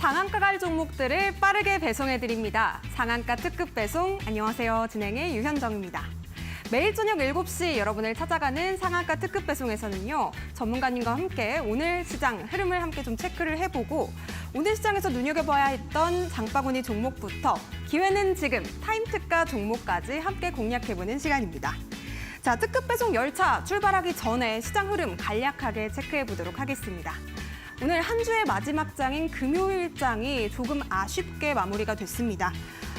상한가 갈 종목들을 빠르게 배송해드립니다. 상한가 특급 배송, 안녕하세요. 진행의 유현정입니다. 매일 저녁 7시 여러분을 찾아가는 상한가 특급 배송에서는요. 전문가님과 함께 오늘 시장 흐름을 함께 좀 체크를 해보고 오늘 시장에서 눈여겨봐야 했던 장바구니 종목부터 기회는 지금 타임특가 종목까지 함께 공략해보는 시간입니다. 자, 특급 배송 열차 출발하기 전에 시장 흐름 간략하게 체크해보도록 하겠습니다. 오늘 한 주의 마지막 장인 금요일장이 조금 아쉽게 마무리가 됐습니다.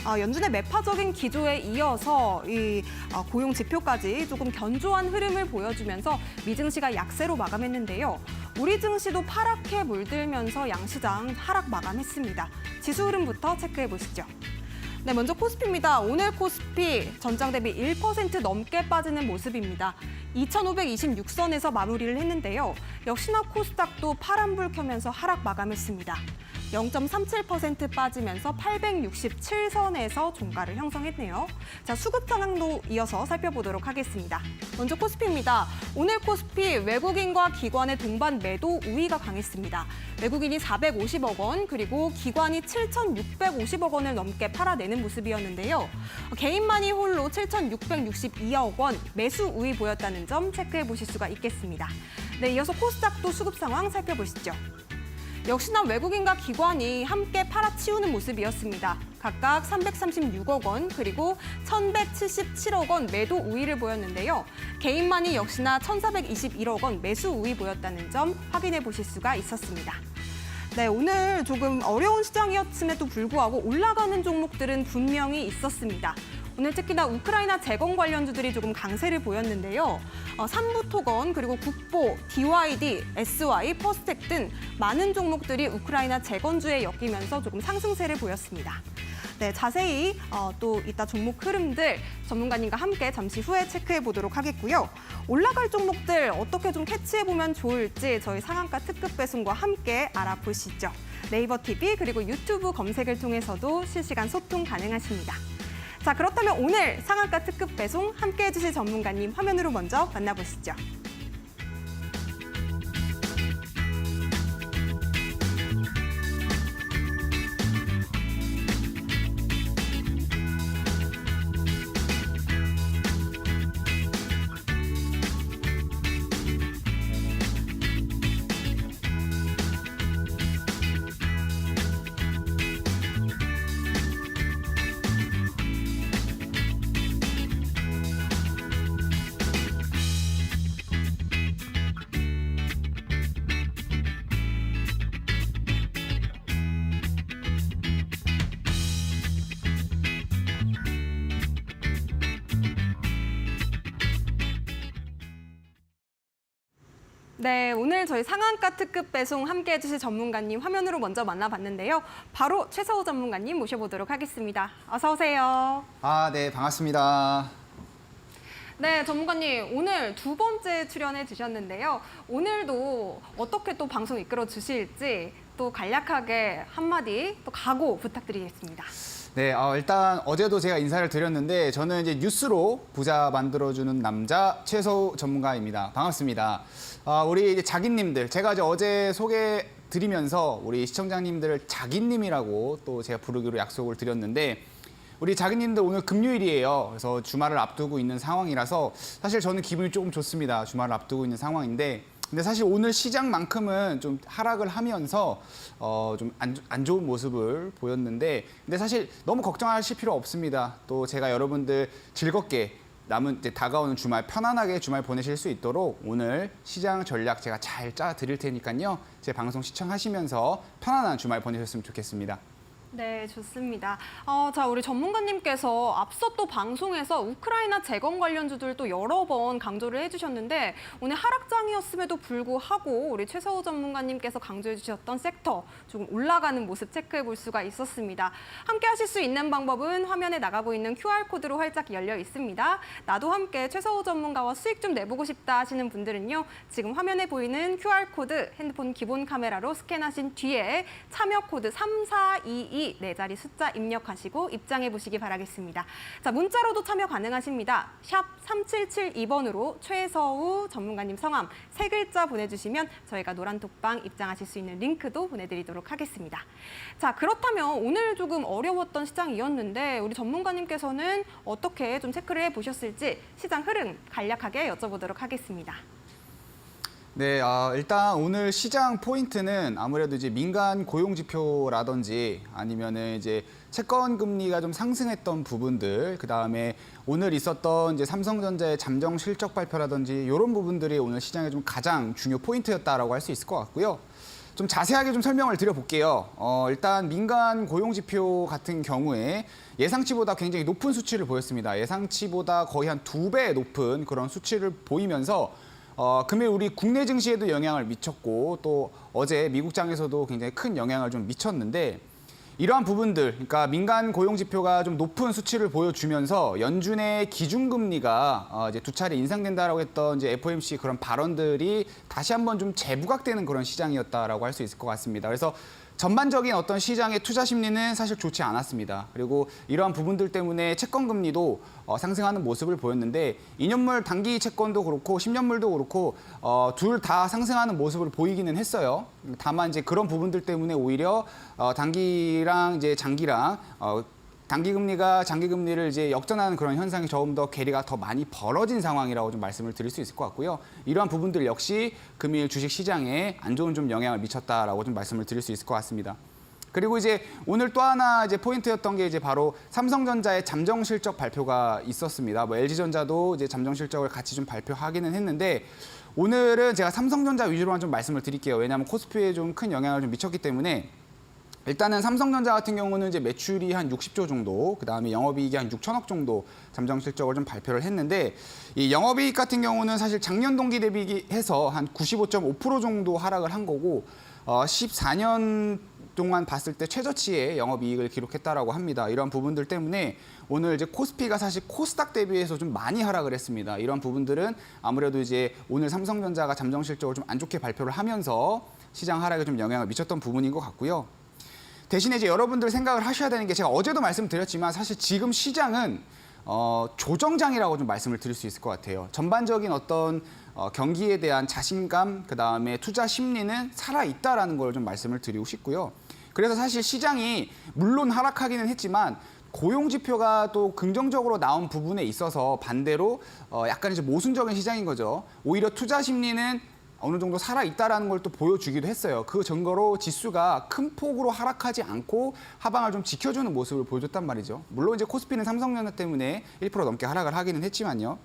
연준의 매파적인 기조에 이어서 이 고용 지표까지 조금 견조한 흐름을 보여주면서 미증시가 약세로 마감했는데요. 우리 증시도 파랗게 물들면서 양시장 하락 마감했습니다. 지수 흐름부터 체크해 보시죠. 네, 먼저 코스피입니다. 오늘 코스피 전장 대비 1% 넘게 빠지는 모습입니다. 2,526선에서 마무리를 했는데요. 역시나 코스닥도 파란불 켜면서 하락 마감했습니다. 0.37% 빠지면서 867선에서 종가를 형성했네요. 자, 수급 상황도 이어서 살펴보도록 하겠습니다. 먼저 코스피입니다. 오늘 코스피 외국인과 기관의 동반 매도 우위가 강했습니다. 외국인이 450억 원, 그리고 기관이 7,650억 원을 넘게 팔아내는 모습이었는데요. 개인만이 홀로 7,662억 원 매수 우위 보였다는 점 체크해 보실 수가 있겠습니다. 네, 이어서 코스닥도 수급 상황 살펴보시죠. 역시나 외국인과 기관이 함께 팔아치우는 모습이었습니다. 각각 336억 원, 그리고 1,177억 원 매도 우위를 보였는데요. 개인만이 역시나 1,421억 원 매수 우위 보였다는 점 확인해 보실 수가 있었습니다. 네, 오늘 조금 어려운 시장이었음에도 불구하고 올라가는 종목들은 분명히 있었습니다. 오늘 특히나 우크라이나 재건 관련주들이 조금 강세를 보였는데요. 삼부토건, 그리고 국보, DYD, SY, 퍼스텍 등 많은 종목들이 우크라이나 재건주에 엮이면서 조금 상승세를 보였습니다. 네, 자세히 또 이따 종목 흐름들 전문가님과 함께 잠시 후에 체크해 보도록 하겠고요. 올라갈 종목들 어떻게 좀 캐치해보면 좋을지 저희 상한가 특급 배송과 함께 알아보시죠. 네이버 TV 그리고 유튜브 검색을 통해서도 실시간 소통 가능하십니다. 자, 그렇다면 오늘 상한가 특급 배송 함께 해주실 전문가님 화면으로 먼저 만나보시죠. 네, 오늘 저희 상한가 특급 배송 함께 해주실 전문가님 화면으로 먼저 만나봤는데요. 바로 최서우 전문가님 모셔보도록 하겠습니다. 어서 오세요. 네, 반갑습니다. 네, 전문가님 오늘 두 번째 출연해 주셨는데요. 오늘도 어떻게 또 방송 이끌어 주실지 또 간략하게 한마디 또 각오 부탁드리겠습니다. 네, 일단 어제도 제가 인사를 드렸는데 저는 이제 뉴스로 부자 만들어주는 남자 최서우 전문가입니다. 반갑습니다. 우리 이제 자기님들, 제가 어제 소개 드리면서 우리 시청자님들을 자기님이라고 또 제가 부르기로 약속을 드렸는데 우리 자기님들 오늘 금요일이에요. 그래서 주말을 앞두고 있는 상황이라서 사실 저는 기분이 조금 좋습니다. 주말을 앞두고 있는 상황인데 근데 사실 오늘 시장만큼은 좀 하락을 하면서 좀 안 좋은 모습을 보였는데 근데 사실 너무 걱정하실 필요 없습니다. 또 제가 여러분들 즐겁게 남은 이제 다가오는 주말 편안하게 주말 보내실 수 있도록 오늘 시장 전략 제가 잘 짜 드릴 테니까요. 제 방송 시청하시면서 편안한 주말 보내셨으면 좋겠습니다. 네, 좋습니다. 자, 우리 전문가님께서 앞서 또 방송에서 우크라이나 재건 관련주들도 여러 번 강조를 해주셨는데 오늘 하락장이었음에도 불구하고 우리 최서우 전문가님께서 강조해 주셨던 섹터 조금 올라가는 모습 체크해 볼 수가 있었습니다. 함께 하실 수 있는 방법은 화면에 나가고 있는 QR코드로 활짝 열려 있습니다. 나도 함께 최서우 전문가와 수익 좀 내보고 싶다 하시는 분들은요. 지금 화면에 보이는 QR코드 핸드폰 기본 카메라로 스캔하신 뒤에 참여 코드 3422 02 네 자리 숫자 입력하시고 입장해 보시기 바라겠습니다. 자, 문자로도 참여 가능하십니다. 샵 3772번으로 최서우 전문가님 성함 3글자 보내주시면 저희가 노란톡방 입장하실 수 있는 링크도 보내드리도록 하겠습니다. 자, 그렇다면 오늘 조금 어려웠던 시장이었는데 우리 전문가님께서는 어떻게 좀 체크를 해보셨을지 시장 흐름 간략하게 여쭤보도록 하겠습니다. 네, 일단 오늘 시장 포인트는 아무래도 이제 민간 고용 지표라든지 아니면은 이제 채권 금리가 좀 상승했던 부분들, 그 다음에 오늘 있었던 이제 삼성전자의 잠정 실적 발표라든지 이런 부분들이 오늘 시장의 좀 가장 중요 포인트였다라고 할 수 있을 것 같고요. 좀 자세하게 좀 설명을 드려볼게요. 일단 민간 고용 지표 같은 경우에 예상치보다 굉장히 높은 수치를 보였습니다. 예상치보다 거의 한 2배 높은 그런 수치를 보이면서 금일 우리 국내 증시에도 영향을 미쳤고 또 어제 미국장에서도 굉장히 큰 영향을 좀 미쳤는데 이러한 부분들, 그러니까 민간 고용 지표가 좀 높은 수치를 보여주면서 연준의 기준금리가 이제 2차례 인상된다라고 했던 이제 FOMC 그런 발언들이 다시 한번 좀 재부각되는 그런 시장이었다라고 할 수 있을 것 같습니다. 그래서 전반적인 어떤 시장의 투자 심리는 사실 좋지 않았습니다. 그리고 이러한 부분들 때문에 채권 금리도 상승하는 모습을 보였는데 2년물 단기 채권도 그렇고 10년물도 그렇고 둘 다 상승하는 모습을 보이기는 했어요. 다만 이제 그런 부분들 때문에 오히려 단기랑 이제 장기랑 단기 금리가 장기 금리를 이제 역전하는 그런 현상이 조금 더 괴리가 더 많이 벌어진 상황이라고 좀 말씀을 드릴 수 있을 것 같고요. 이러한 부분들 역시 금일 주식 시장에 안 좋은 좀 영향을 미쳤다라고 좀 말씀을 드릴 수 있을 것 같습니다. 그리고 이제 오늘 또 하나 이제 포인트였던 게 이제 바로 삼성전자의 잠정 실적 발표가 있었습니다. 뭐 LG전자도 이제 잠정 실적을 같이 좀 발표하기는 했는데 오늘은 제가 삼성전자 위주로만 좀 말씀을 드릴게요. 왜냐하면 코스피에 좀 큰 영향을 좀 미쳤기 때문에. 일단은 삼성전자 같은 경우는 이제 매출이 한 60조 정도, 그다음에 영업이익이 한 6천억 정도 잠정 실적을 좀 발표를 했는데 이 영업이익 같은 경우는 사실 작년 동기 대비해서 한 95.5% 정도 하락을 한 거고 14년 동안 봤을 때 최저치의 영업이익을 기록했다라고 합니다. 이런 부분들 때문에 오늘 이제 코스피가 사실 코스닥 대비해서 좀 많이 하락을 했습니다. 이런 부분들은 아무래도 이제 오늘 삼성전자가 잠정 실적을 좀 안 좋게 발표를 하면서 시장 하락에 좀 영향을 미쳤던 부분인 것 같고요. 대신에 이제 여러분들 생각을 하셔야 되는 게 제가 어제도 말씀드렸지만 사실 지금 시장은 조정장이라고 좀 말씀을 드릴 수 있을 것 같아요. 전반적인 어떤 경기에 대한 자신감, 그다음에 투자 심리는 살아있다라는 걸 좀 말씀을 드리고 싶고요. 그래서 사실 시장이 물론 하락하기는 했지만 고용 지표가 또 긍정적으로 나온 부분에 있어서 반대로 약간 이제 모순적인 시장인 거죠. 오히려 투자 심리는 어느 정도 살아있다라는 걸 또 보여주기도 했어요. 그 증거로 지수가 큰 폭으로 하락하지 않고 하방을 좀 지켜주는 모습을 보여줬단 말이죠. 물론 이제 코스피는 삼성전자 때문에 1% 넘게 하락을 하기는 했지만요.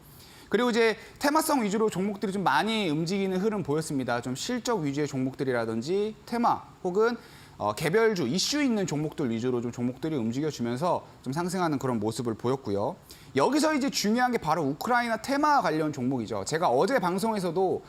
그리고 이제 테마성 위주로 종목들이 좀 많이 움직이는 흐름 보였습니다. 좀 실적 위주의 종목들이라든지 테마 혹은 개별주, 이슈 있는 종목들 위주로 좀 종목들이 움직여주면서 좀 상승하는 그런 모습을 보였고요. 여기서 이제 중요한 게 바로 우크라이나 테마 관련 종목이죠. 제가 어제 방송에서도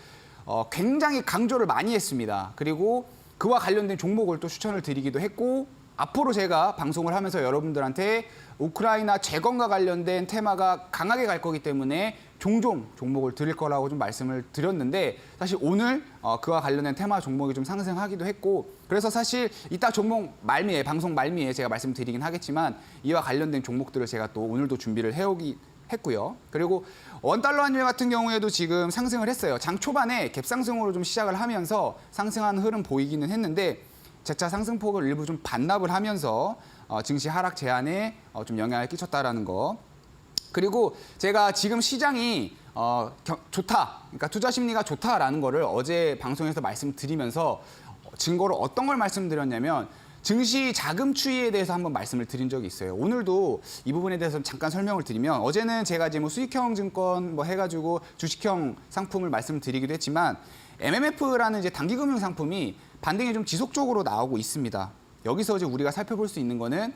굉장히 강조를 많이 했습니다. 그리고 그와 관련된 종목을 또 추천을 드리기도 했고 앞으로 제가 방송을 하면서 여러분들한테 우크라이나 재건과 관련된 테마가 강하게 갈 거기 때문에 종종 종목을 드릴 거라고 좀 말씀을 드렸는데 사실 오늘 그와 관련된 테마 종목이 좀 상승하기도 했고 그래서 사실 이따 종목 말미에 방송 말미에 제가 말씀드리긴 하겠지만 이와 관련된 종목들을 제가 또 오늘도 준비를 해오기 했고요. 그리고 원달러 환율 같은 경우에도 지금 상승을 했어요. 장 초반에 갭상승으로 좀 시작을 하면서 상승하는 흐름 보이기는 했는데 재차 상승폭을 일부 좀 반납을 하면서 증시 하락 제한에 좀 영향을 끼쳤다라는 거. 그리고 제가 지금 시장이 좋다, 그러니까 투자 심리가 좋다라는 거를 어제 방송에서 말씀드리면서 증거로 어떤 걸 말씀드렸냐면 증시 자금 추이에 대해서 한번 말씀을 드린 적이 있어요. 오늘도 이 부분에 대해서 잠깐 설명을 드리면 어제는 제가 이제 뭐 수익형 증권 뭐 해가지고 주식형 상품을 말씀드리기도 했지만 MMF라는 이제 단기금융 상품이 반등이 좀 지속적으로 나오고 있습니다. 여기서 이제 우리가 살펴볼 수 있는 거는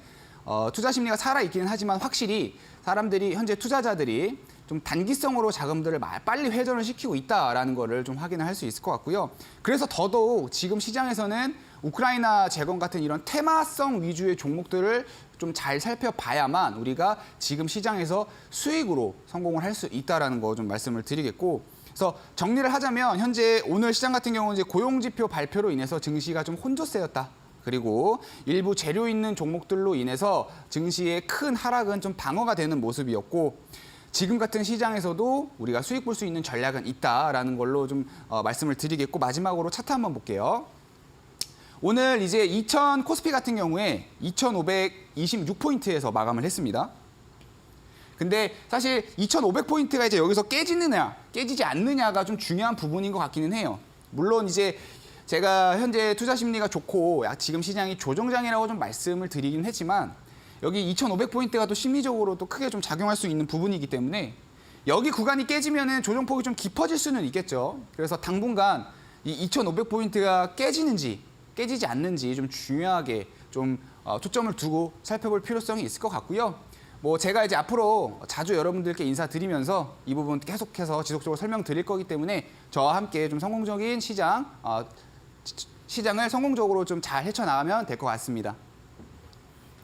투자 심리가 살아 있기는 하지만 확실히 사람들이 현재 투자자들이 좀 단기성으로 자금들을 빨리 회전을 시키고 있다라는 거를 좀 확인을 할 수 있을 것 같고요. 그래서 더더욱 지금 시장에서는 우크라이나 재건 같은 이런 테마성 위주의 종목들을 좀 잘 살펴봐야만 우리가 지금 시장에서 수익으로 성공을 할 수 있다라는 거 좀 말씀을 드리겠고, 그래서 정리를 하자면 현재 오늘 시장 같은 경우는 이제 고용지표 발표로 인해서 증시가 좀 혼조세였다. 그리고 일부 재료 있는 종목들로 인해서 증시의 큰 하락은 좀 방어가 되는 모습이었고 지금 같은 시장에서도 우리가 수익 볼 수 있는 전략은 있다라는 걸로 좀 말씀을 드리겠고 마지막으로 차트 한번 볼게요. 오늘 이제 2000 코스피 같은 경우에 2526포인트에서 마감을 했습니다. 근데 사실 2500포인트가 이제 여기서 깨지느냐, 깨지지 않느냐가 좀 중요한 부분인 것 같기는 해요. 물론 이제 제가 현재 투자 심리가 좋고 지금 시장이 조정장이라고 좀 말씀을 드리긴 했지만 여기 2500포인트가 또 심리적으로 또 크게 좀 작용할 수 있는 부분이기 때문에 여기 구간이 깨지면은 조정폭이 좀 깊어질 수는 있겠죠. 그래서 당분간 이 2500포인트가 깨지는지 깨지지 않는지 좀 중요하게 좀 초점을 두고 살펴볼 필요성이 있을 것 같고요. 뭐 제가 이제 앞으로 자주 여러분들께 인사드리면서 이 부분 계속해서 지속적으로 설명드릴 거기 때문에 저와 함께 좀 성공적인 시장을 성공적으로 좀 잘 헤쳐나가면 될 것 같습니다.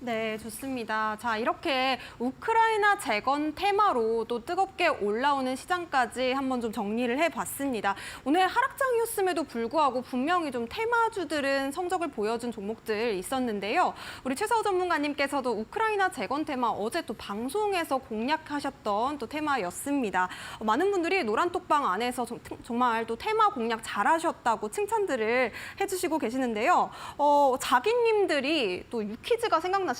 네, 좋습니다. 자, 이렇게 우크라이나 재건 테마로 또 뜨겁게 올라오는 시장까지 한번 좀 정리를 해봤습니다. 오늘 하락장이었음에도 불구하고 분명히 좀 테마주들은 성적을 보여준 종목들 있었는데요. 우리 최서우 전문가님께서도 우크라이나 재건 테마 어제 또 방송에서 공략하셨던 또 테마였습니다. 많은 분들이 노란톡방 안에서 정말 또 테마 공략 잘하셨다고 칭찬들을 해주시고 계시는데요. 자기님들이 또 유퀴즈가 생각나신데요.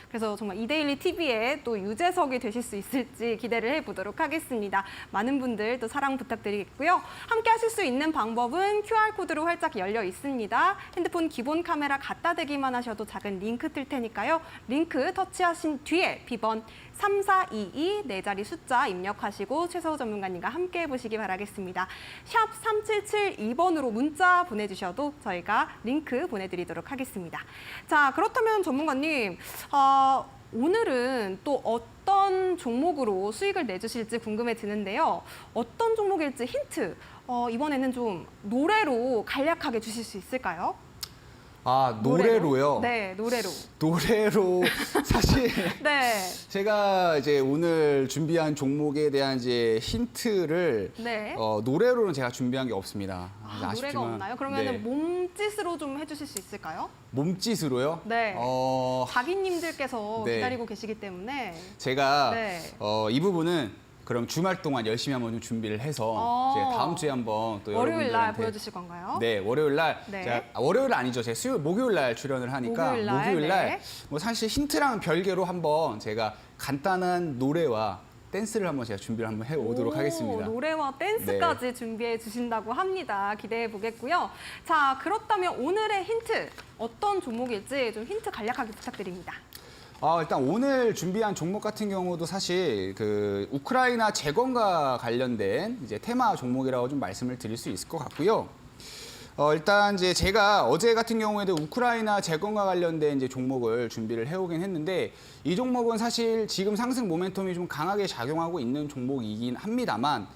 그래서 정말 이데일리 TV에 또 유재석이 되실 수 있을지 기대를 해보도록 하겠습니다. 많은 분들 또 사랑 부탁드리겠고요. 함께 하실 수 있는 방법은 QR코드로 활짝 열려 있습니다. 핸드폰 기본 카메라 갖다 대기만 하셔도 작은 링크 뜰 테니까요. 링크 터치하신 뒤에 B번 3422 네 자리 숫자 입력하시고 최서우 전문가님과 함께 해보시기 바라겠습니다. 샵 3772번으로 문자 보내주셔도 저희가 링크 보내드리도록 하겠습니다. 자, 그렇다면 전문가님, 오늘은 또 어떤 종목으로 수익을 내주실지 궁금해지는데요. 어떤 종목일지 힌트, 이번에는 좀 노래로 간략하게 주실 수 있을까요? 아, 노래로요? 네, 노래로. 노래로 사실 네. 제가 이제 오늘 준비한 종목에 대한 이제 힌트를 네. 노래로는 제가 준비한 게 없습니다. 노래가 아쉽지만, 없나요? 그러면 네. 몸짓으로 좀 해주실 수 있을까요? 몸짓으로요? 네. 자기님들께서 네. 기다리고 계시기 때문에. 제가 네. 이 부분은 그럼 주말 동안 열심히 한번 좀 준비를 해서 이제 다음 주에 한번 또 월요일 날 여러분들한테 보여주실 건가요? 네, 월요일 날 네. 제가 월요일 아니죠. 제가 목요일 날 출연을 하니까 목요일 날, 네. 뭐 사실 힌트랑 별개로 한번 제가 간단한 노래와 댄스를 한번 제가 준비를 한번 해오도록 하겠습니다. 노래와 댄스까지 준비해 주신다고 합니다. 기대해 보겠고요. 자, 그렇다면 오늘의 힌트 어떤 종목일지 좀 힌트 간략하게 부탁드립니다. 일단 오늘 준비한 종목 같은 경우도 사실 그 우크라이나 재건과 관련된 이제 테마 종목이라고 좀 말씀을 드릴 수 있을 것 같고요. 일단 이제 제가 어제 같은 경우에도 우크라이나 재건과 관련된 이제 종목을 준비를 해오긴 했는데 이 종목은 사실 지금 상승 모멘텀이 좀 강하게 작용하고 있는 종목이긴 합니다만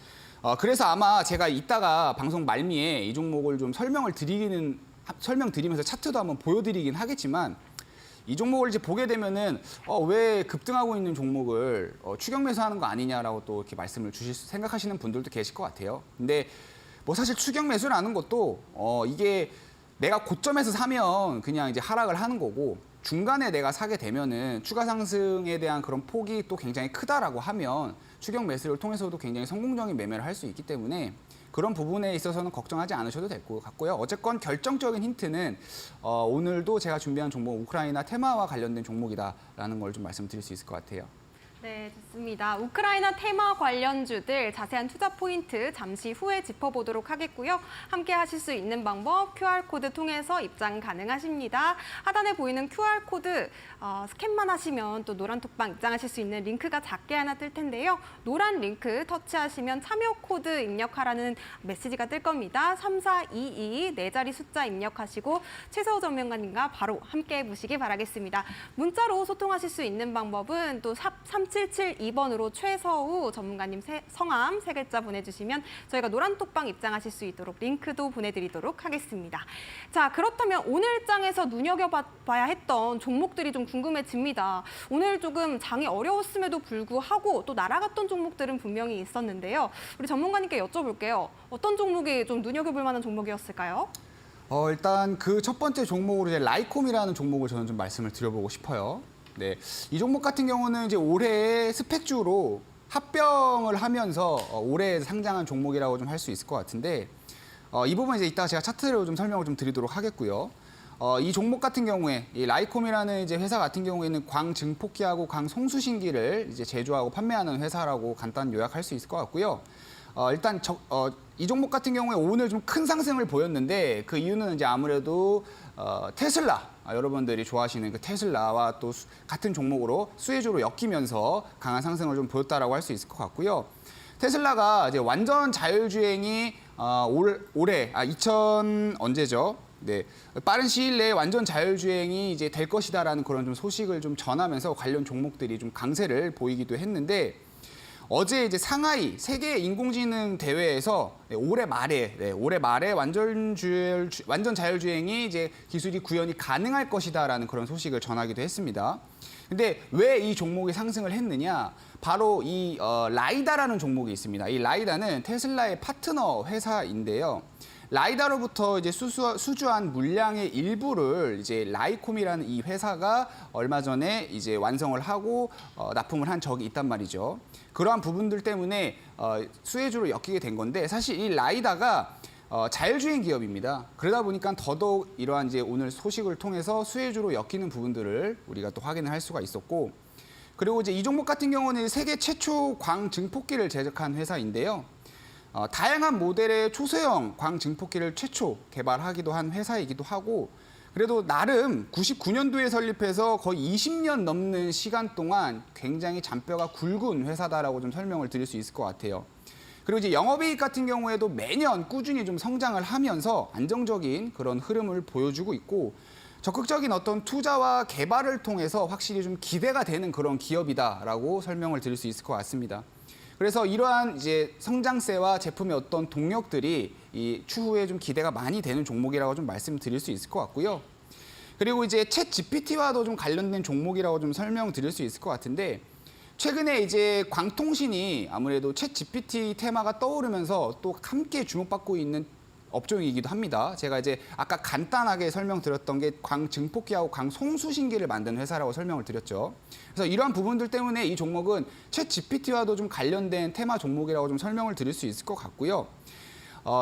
그래서 아마 제가 이따가 방송 말미에 이 종목을 좀 설명드리면서 차트도 한번 보여드리긴 하겠지만 이 종목을 이제 보게 되면은 왜 급등하고 있는 종목을 추격 매수하는 거 아니냐라고 또 이렇게 말씀을 생각하시는 분들도 계실 것 같아요. 근데 뭐 사실 추격 매수라는 것도 이게 내가 고점에서 사면 그냥 이제 하락을 하는 거고 중간에 내가 사게 되면은 추가 상승에 대한 그런 폭이 또 굉장히 크다라고 하면 추격 매수를 통해서도 굉장히 성공적인 매매를 할 수 있기 때문에 그런 부분에 있어서는 걱정하지 않으셔도 될 것 같고요. 어쨌건 결정적인 힌트는 오늘도 제가 준비한 종목 우크라이나 테마와 관련된 종목이다라는 걸 좀 말씀드릴 수 있을 것 같아요. 네, 좋습니다. 우크라이나 테마 관련주들 자세한 투자 포인트 잠시 후에 짚어보도록 하겠고요. 함께 하실 수 있는 방법 QR코드 통해서 입장 가능하십니다. 하단에 보이는 QR코드 스캔만 하시면 또 노란톡방 입장하실 수 있는 링크가 작게 하나 뜰 텐데요. 노란 링크 터치하시면 참여 코드 입력하라는 메시지가 뜰 겁니다. 3422 네 자리 숫자 입력하시고 최서우 전문가님과 바로 함께 해보시기 바라겠습니다. 문자로 소통하실 수 있는 방법은 또 샵 3772번으로 최서우 전문가님 성함 세 글자 보내주시면 저희가 노란톡방 입장하실 수 있도록 링크도 보내드리도록 하겠습니다. 자, 그렇다면 오늘 장에서 눈여겨봐야 했던 종목들이 좀 궁금해집니다. 오늘 조금 장이 어려웠음에도 불구하고 또 날아갔던 종목들은 분명히 있었는데요. 우리 전문가님께 여쭤볼게요. 어떤 종목이 좀 눈여겨볼 만한 종목이었을까요? 일단 그 첫 번째 종목으로 이제 라이콤이라는 종목을 저는 좀 말씀을 드려보고 싶어요. 네, 이 종목 같은 경우는 이제 올해 스펙주로 합병을 하면서 올해 상장한 종목이라고 좀 할 수 있을 것 같은데 이 부분 이제 이따가 제가 차트로 좀 설명을 좀 드리도록 하겠고요. 이 종목 같은 경우에 이 라이콤이라는 이제 회사 같은 경우에는 광증폭기하고 광송수신기를 이제 제조하고 판매하는 회사라고 간단 요약할 수 있을 것 같고요. 일단 이 종목 같은 경우에 오늘 좀 큰 상승을 보였는데 그 이유는 이제 아무래도 테슬라 여러분들이 좋아하시는 그 테슬라와 또 같은 종목으로 수혜주로 엮이면서 강한 상승을 좀 보였다라고 할 수 있을 것 같고요. 테슬라가 이제 완전 자율주행이 올해 2000 언제죠? 네, 빠른 시일 내에 완전 자율주행이 이제 될 것이다라는 그런 좀 소식을 좀 전하면서 관련 종목들이 좀 강세를 보이기도 했는데. 어제 이제 상하이 세계 인공지능 대회에서 올해 말에 완전 자율주행이 이제 기술이 구현이 가능할 것이다라는 그런 소식을 전하기도 했습니다. 근데 왜 이 종목이 상승을 했느냐? 바로 이 라이다라는 종목이 있습니다. 이 라이다는 테슬라의 파트너 회사인데요. 라이다로부터 이제 수주한 물량의 일부를 이제 라이콤이라는 이 회사가 얼마 전에 이제 완성을 하고 납품을 한 적이 있단 말이죠. 그러한 부분들 때문에 수혜주로 엮이게 된 건데 사실 이 라이다가 자율주행 기업입니다. 그러다 보니까 더더욱 이러한 이제 오늘 소식을 통해서 수혜주로 엮이는 부분들을 우리가 또 확인을 할 수가 있었고, 그리고 이제 이 종목 같은 경우는 세계 최초 광증폭기를 제작한 회사인데요. 다양한 모델의 초소형 광증폭기를 최초 개발하기도 한 회사이기도 하고, 그래도 나름 99년도에 설립해서 거의 20년 넘는 시간 동안 굉장히 잔뼈가 굵은 회사다라고 좀 설명을 드릴 수 있을 것 같아요. 그리고 이제 영업이익 같은 경우에도 매년 꾸준히 좀 성장을 하면서 안정적인 그런 흐름을 보여주고 있고, 적극적인 어떤 투자와 개발을 통해서 확실히 좀 기대가 되는 그런 기업이다라고 설명을 드릴 수 있을 것 같습니다. 그래서 이러한 이제 성장세와 제품의 어떤 동력들이 이 추후에 좀 기대가 많이 되는 종목이라고 좀 말씀드릴 수 있을 것 같고요. 그리고 이제 챗 GPT와도 좀 관련된 종목이라고 좀 설명드릴 수 있을 것 같은데, 최근에 이제 광통신이 아무래도 챗 GPT 테마가 떠오르면서 또 함께 주목받고 있는 업종이기도 합니다. 제가 이제 아까 간단하게 설명드렸던 게 광증폭기하고 광송수신기를 만든 회사라고 설명을 드렸죠. 그래서 이러한 부분들 때문에 이 종목은 챗 GPT와도 좀 관련된 테마 종목이라고 좀 설명을 드릴 수 있을 것 같고요.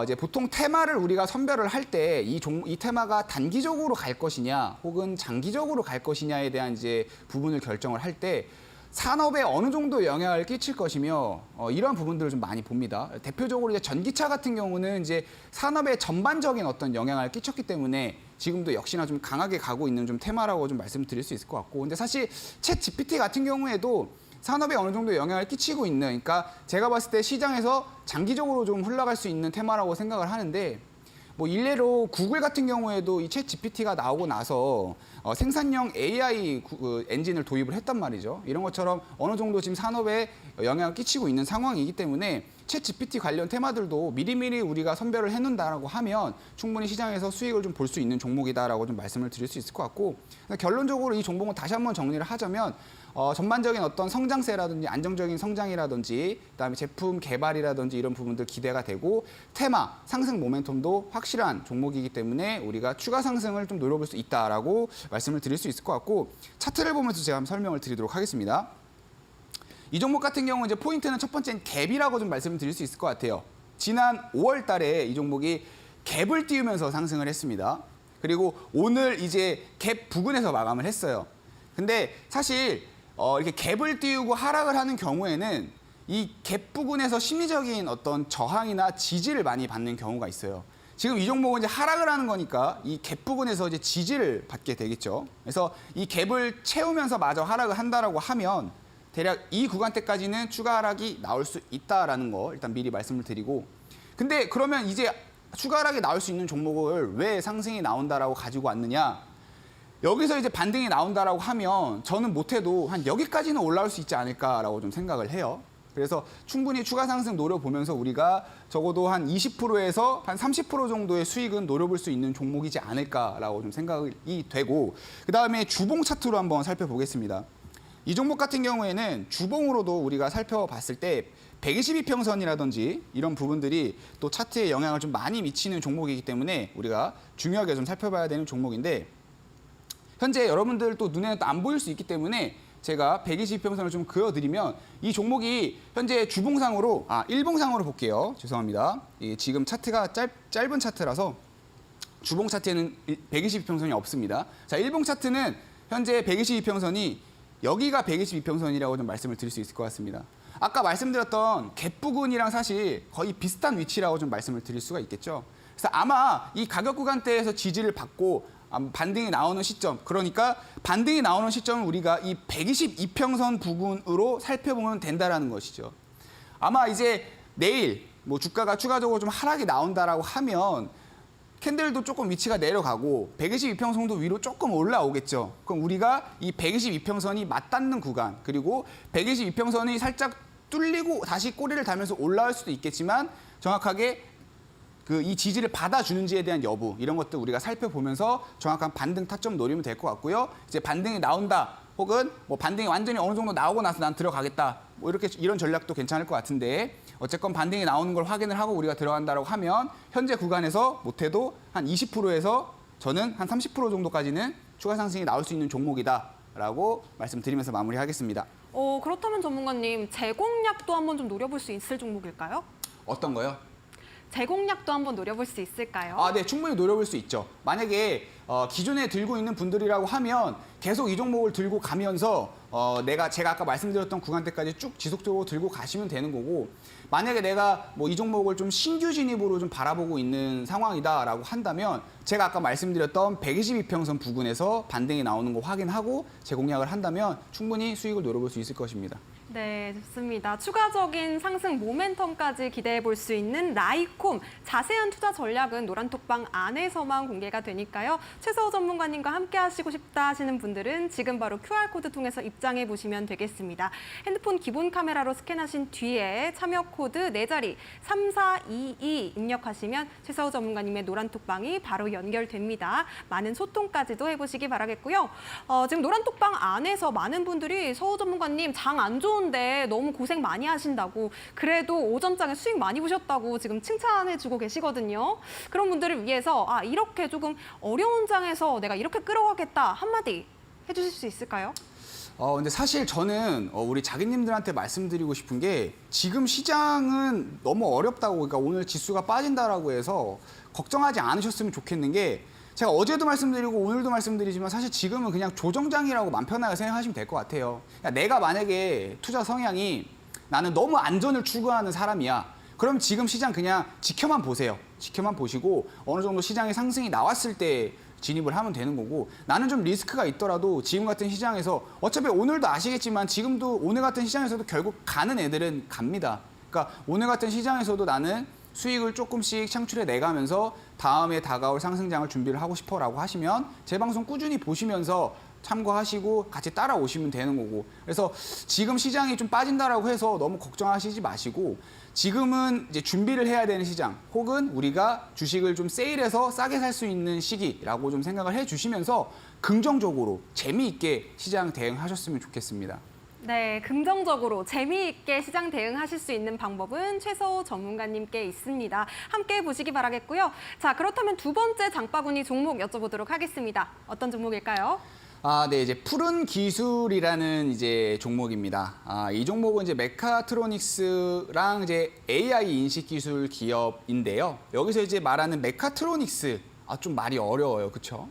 이제 보통 테마를 우리가 선별을 할 때 이 테마가 단기적으로 갈 것이냐 혹은 장기적으로 갈 것이냐에 대한 이제 부분을 결정을 할 때 산업에 어느 정도 영향을 끼칠 것이며 이러한 부분들을 좀 많이 봅니다. 대표적으로 이제 전기차 같은 경우는 이제 산업에 전반적인 어떤 영향을 끼쳤기 때문에 지금도 역시나 좀 강하게 가고 있는 좀 테마라고 좀 말씀드릴 수 있을 것 같고, 근데 사실 챗 GPT 같은 경우에도 산업에 어느 정도 영향을 끼치고 있는, 그러니까 제가 봤을 때 시장에서 장기적으로 좀 흘러갈 수 있는 테마라고 생각을 하는데, 뭐 일례로 구글 같은 경우에도 이 챗 GPT가 나오고 나서 생산형 AI 엔진을 도입을 했단 말이죠. 이런 것처럼 어느 정도 지금 산업에 영향을 끼치고 있는 상황이기 때문에 챗 GPT 관련 테마들도 미리미리 우리가 선별을 해놓는다라고 하면 충분히 시장에서 수익을 좀 볼 수 있는 종목이다라고 좀 말씀을 드릴 수 있을 것 같고, 결론적으로 이 종목은 다시 한번 정리를 하자면 전반적인 어떤 성장세라든지 안정적인 성장이라든지 그다음에 제품 개발이라든지 이런 부분들 기대가 되고, 테마 상승 모멘텀도 확실한 종목이기 때문에 우리가 추가 상승을 좀 노려볼 수 있다라고 말씀을 드릴 수 있을 것 같고, 차트를 보면서 제가 한번 설명을 드리도록 하겠습니다. 이 종목 같은 경우 이제 포인트는 첫 번째는 갭이라고 좀 말씀을 드릴 수 있을 것 같아요. 지난 5월 달에 이 종목이 갭을 띄우면서 상승을 했습니다. 그리고 오늘 이제 갭 부근에서 마감을 했어요. 근데 사실 이렇게 갭을 띄우고 하락을 하는 경우에는 이 갭 부근에서 심리적인 어떤 저항이나 지지를 많이 받는 경우가 있어요. 지금 이 종목은 이제 하락을 하는 거니까 이 갭 부근에서 이제 지지를 받게 되겠죠. 그래서 이 갭을 채우면서 마저 하락을 한다라고 하면 대략 이 구간대까지는 추가 하락이 나올 수 있다라는 거 일단 미리 말씀을 드리고, 근데 그러면 이제 추가 하락이 나올 수 있는 종목을 왜 상승이 나온다라고 가지고 왔느냐? 여기서 이제 반등이 나온다라고 하면 저는 못해도 한 여기까지는 올라올 수 있지 않을까라고 좀 생각을 해요. 그래서 충분히 추가 상승 노려보면서 우리가 적어도 한 20%에서 한 30% 정도의 수익은 노려볼 수 있는 종목이지 않을까라고 좀 생각이 되고, 그다음에 주봉 차트로 한번 살펴보겠습니다. 이 종목 같은 경우에는 주봉으로도 우리가 살펴봤을 때 122평선이라든지 이런 부분들이 또 차트에 영향을 좀 많이 미치는 종목이기 때문에 우리가 중요하게 좀 살펴봐야 되는 종목인데 현재 여러분들 또 눈에는 또 안 보일 수 있기 때문에 제가 122평선을 좀 그려드리면 이 종목이 현재 주봉상으로, 일봉상으로 볼게요. 죄송합니다. 지금 차트가 짧은 차트라서 주봉 차트에는 122평선이 없습니다. 자, 일봉 차트는 현재 122평선이 여기가 122평선이라고 좀 말씀을 드릴 수 있을 것 같습니다. 아까 말씀드렸던 갭 부근이랑 사실 거의 비슷한 위치라고 좀 말씀을 드릴 수가 있겠죠. 그래서 아마 이 가격 구간대에서 지지를 받고 반등이 나오는 시점, 그러니까 반등이 나오는 시점은 우리가 이 122평선 부근으로 살펴보면 된다라는 것이죠. 아마 이제 내일 뭐 주가가 추가적으로 좀 하락이 나온다라고 하면 캔들도 조금 위치가 내려가고 122평선도 위로 조금 올라오겠죠. 그럼 우리가 이 122평선이 맞닿는 구간, 그리고 122평선이 살짝 뚫리고 다시 꼬리를 달면서 올라올 수도 있겠지만 정확하게 이 지지를 받아주는지에 대한 여부, 이런 것들 우리가 살펴보면서 정확한 반등 타점 노리면 될 것 같고요. 이제 반등이 나온다, 혹은 뭐 반등이 완전히 어느 정도 나오고 나서 난 들어가겠다, 뭐 이런 전략도 괜찮을 것 같은데, 어쨌건 반등이 나오는 걸 확인을 하고 우리가 들어간다고 하면 현재 구간에서 못해도 한 20%에서 저는 한 30% 정도까지는 추가 상승이 나올 수 있는 종목이다라고 말씀드리면서 마무리하겠습니다. 그렇다면 전문가님, 재공략도 한번 좀 노려볼 수 있을 종목일까요? 어떤 거요? 재공략도 한번 노려볼 수 있을까요? 네, 충분히 노려볼 수 있죠. 만약에 기존에 들고 있는 분들이라고 하면 계속 이 종목을 들고 가면서 제가 아까 말씀드렸던 구간대까지 쭉 지속적으로 들고 가시면 되는 거고, 만약에 내가 뭐 이 종목을 좀 신규 진입으로 좀 바라보고 있는 상황이다라고 한다면 제가 아까 말씀드렸던 122평선 부근에서 반등이 나오는 거 확인하고 재공략을 한다면 충분히 수익을 노려볼 수 있을 것입니다. 네, 좋습니다. 추가적인 상승 모멘텀까지 기대해 볼 수 있는 라이콤. 자세한 투자 전략은 노란톡방 안에서만 공개가 되니까요. 최서호 전문가님과 함께 하시고 싶다 하시는 분들은 지금 바로 QR코드 통해서 입장해 보시면 되겠습니다. 핸드폰 기본 카메라로 스캔하신 뒤에 참여 코드 4자리 3422 입력하시면 최서호 전문가님의 노란톡방이 바로 연결됩니다. 많은 소통까지도 해보시기 바라겠고요. 지금 노란톡방 안에서 많은 분들이 서호 전문가님 장 안 좋은데 너무 고생 많이 하신다고, 그래도 오전장에 수익 많이 보셨다고 지금 칭찬해주고 계시거든요. 그런 분들을 위해서 이렇게 조금 어려운 장에서 내가 이렇게 끌어가겠다 한마디 해주실 수 있을까요? 근데 사실 저는 우리 자기님들한테 말씀드리고 싶은 게 지금 시장은 너무 어렵다고, 그러니까 오늘 지수가 빠진다라고 해서 걱정하지 않으셨으면 좋겠는 게, 제가 어제도 말씀드리고 오늘도 말씀드리지만 사실 지금은 그냥 조정장이라고 맘 편하게 생각하시면 될 것 같아요. 그러니까 내가 만약에 투자 성향이 나는 너무 안전을 추구하는 사람이야, 그럼 지금 시장 그냥 지켜만 보세요. 지켜만 보시고 어느 정도 시장의 상승이 나왔을 때 진입을 하면 되는 거고, 나는 좀 리스크가 있더라도 지금 같은 시장에서 어차피 오늘도 아시겠지만 지금도 오늘 같은 시장에서도 결국 가는 애들은 갑니다. 그러니까 오늘 같은 시장에서도 나는 수익을 조금씩 창출해 내가면서 다음에 다가올 상승장을 준비를 하고 싶어라고 하시면 제 방송 꾸준히 보시면서 참고하시고 같이 따라오시면 되는 거고, 그래서 지금 시장이 좀 빠진다라고 해서 너무 걱정하시지 마시고 지금은 이제 준비를 해야 되는 시장, 혹은 우리가 주식을 좀 세일해서 싸게 살 수 있는 시기라고 좀 생각을 해주시면서 긍정적으로 재미있게 시장 대응하셨으면 좋겠습니다. 네, 긍정적으로 재미있게 시장 대응하실 수 있는 방법은 최서호 전문가님께 있습니다. 함께 보시기 바라겠고요. 자, 그렇다면 두 번째 장바구니 종목 여쭤보도록 하겠습니다. 어떤 종목일까요? 네, 이제 푸른 기술이라는 이제 종목입니다. 이 종목은 이제 메카트로닉스랑 이제 AI 인식 기술 기업인데요. 여기서 이제 말하는 메카트로닉스, 좀 말이 어려워요, 그렇죠?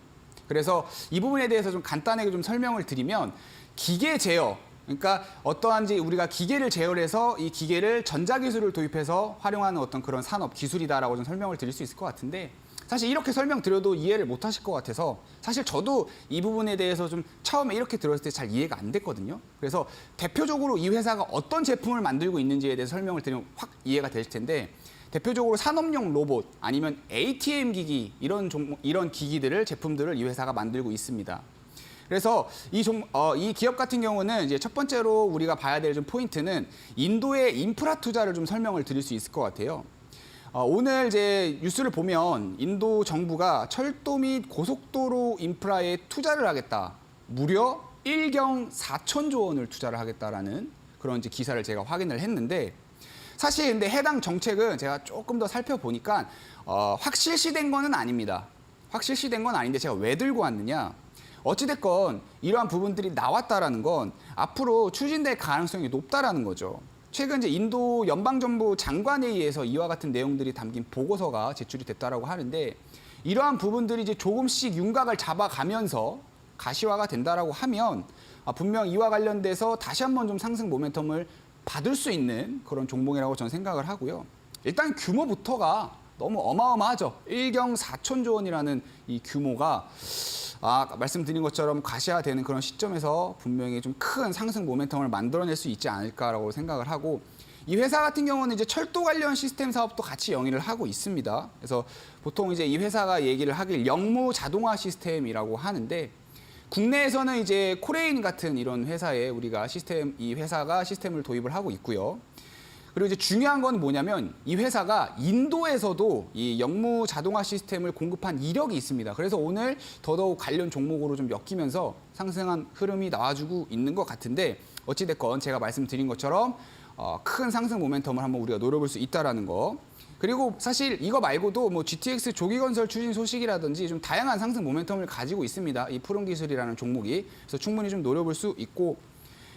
그래서 이 부분에 대해서 좀 간단하게 좀 설명을 드리면, 기계 제어, 그러니까 어떠한지 우리가 기계를 제어해서 이 기계를 전자기술을 도입해서 활용하는 어떤 그런 산업 기술이다라고 좀 설명을 드릴 수 있을 것 같은데, 사실 이렇게 설명드려도 이해를 못 하실 것 같아서 사실 저도 이 부분에 대해서 좀 처음에 이렇게 들었을 때 잘 이해가 안 됐거든요. 그래서 대표적으로 이 회사가 어떤 제품을 만들고 있는지에 대해서 설명을 드리면 확 이해가 되실 텐데, 대표적으로 산업용 로봇 아니면 ATM 기기, 이런 기기들을, 제품들을 이 회사가 만들고 있습니다. 그래서 이 기업 같은 경우는 이제 첫 번째로 우리가 봐야 될 좀 포인트는 인도의 인프라 투자를 좀 설명을 드릴 수 있을 것 같아요. 오늘 이제 뉴스를 보면 인도 정부가 철도 및 고속도로 인프라에 투자를 하겠다, 무려 1경 4천조 원을 투자를 하겠다라는 그런 이제 기사를 제가 확인을 했는데 사실 근데 해당 정책은 제가 조금 더 살펴보니까 확실시된 거는 아닙니다. 확실시된 건 아닌데 제가 왜 들고 왔느냐? 어찌됐건 이러한 부분들이 나왔다라는 건 앞으로 추진될 가능성이 높다라는 거죠. 최근 이제 인도 연방정부 장관회의에서 이와 같은 내용들이 담긴 보고서가 제출이 됐다라고 하는데 이러한 부분들이 이제 조금씩 윤곽을 잡아가면서 가시화가 된다라고 하면 분명 이와 관련돼서 다시 한번 좀 상승 모멘텀을 받을 수 있는 그런 종목이라고 저는 생각을 하고요. 일단 규모부터가 너무 어마어마하죠. 1경 4천조 원이라는 이 규모가 말씀드린 것처럼 가시화되는 그런 시점에서 분명히 좀 큰 상승 모멘텀을 만들어낼 수 있지 않을까라고 생각을 하고 이 회사 같은 경우는 이제 철도 관련 시스템 사업도 같이 영위를 하고 있습니다. 그래서 보통 이제 이 회사가 얘기를 하길 영무 자동화 시스템이라고 하는데 국내에서는 이제 코레인 같은 이런 회사에 우리가 이 회사가 시스템을 도입을 하고 있고요. 그리고 이제 중요한 건 뭐냐면 이 회사가 인도에서도 이 영무 자동화 시스템을 공급한 이력이 있습니다. 그래서 오늘 더더욱 관련 종목으로 좀 엮이면서 상승한 흐름이 나와주고 있는 것 같은데 어찌됐건 제가 말씀드린 것처럼 큰 상승 모멘텀을 한번 우리가 노려볼 수 있다라는 거. 그리고 사실 이거 말고도 뭐 GTX 조기건설 추진 소식이라든지 좀 다양한 상승 모멘텀을 가지고 있습니다. 이 푸른기술이라는 종목이. 그래서 충분히 좀 노려볼 수 있고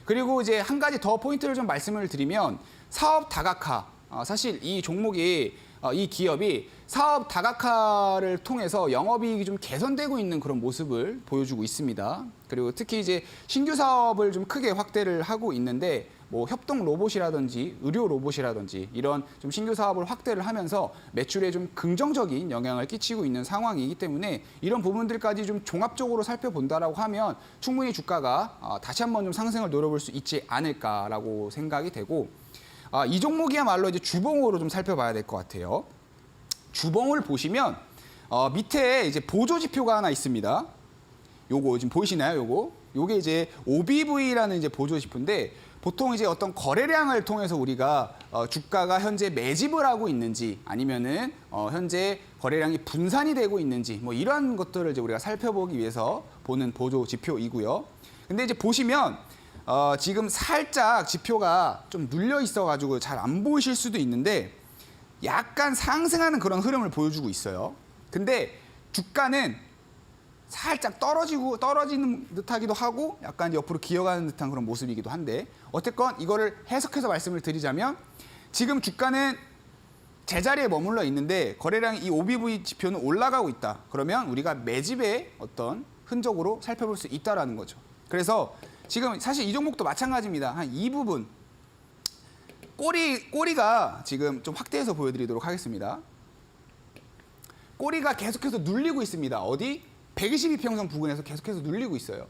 그리고 이제 한 가지 더 포인트를 좀 말씀을 드리면 사업 다각화. 사실 이 종목이 이 기업이 사업 다각화를 통해서 영업이익이 좀 개선되고 있는 그런 모습을 보여주고 있습니다. 그리고 특히 이제 신규 사업을 좀 크게 확대를 하고 있는데 뭐 협동 로봇이라든지 의료 로봇이라든지 이런 좀 신규 사업을 확대를 하면서 매출에 좀 긍정적인 영향을 끼치고 있는 상황이기 때문에 이런 부분들까지 좀 종합적으로 살펴본다라고 하면 충분히 주가가 다시 한번 좀 상승을 노려볼 수 있지 않을까라고 생각이 되고 이 종목이야말로 이제 주봉으로 좀 살펴봐야 될 것 같아요. 주봉을 보시면 밑에 이제 보조 지표가 하나 있습니다. 요거 지금 보이시나요? 요게 이제 OBV라는 이제 보조 지표인데 보통 이제 어떤 거래량을 통해서 우리가 주가가 현재 매집을 하고 있는지 아니면은 현재 거래량이 분산이 되고 있는지 뭐 이러한 것들을 이제 우리가 살펴보기 위해서 보는 보조 지표이고요. 근데 이제 보시면 지금 살짝 지표가 좀 눌려 있어가지고 잘 안 보이실 수도 있는데 약간 상승하는 그런 흐름을 보여주고 있어요. 근데 주가는 살짝 떨어지는 듯하기도 하고 약간 옆으로 기어가는 듯한 그런 모습이기도 한데 어쨌건 이거를 해석해서 말씀을 드리자면 지금 주가는 제자리에 머물러 있는데 거래량 이 OBV 지표는 올라가고 있다. 그러면 우리가 매집의 어떤 흔적으로 살펴볼 수 있다라는 거죠. 그래서 지금 사실 이 종목도 마찬가지입니다. 한 이 부분 꼬리가 지금 좀 확대해서 보여드리도록 하겠습니다. 꼬리가 계속해서 눌리고 있습니다. 어디? 122평선 부근에서 계속해서 눌리고 있어요.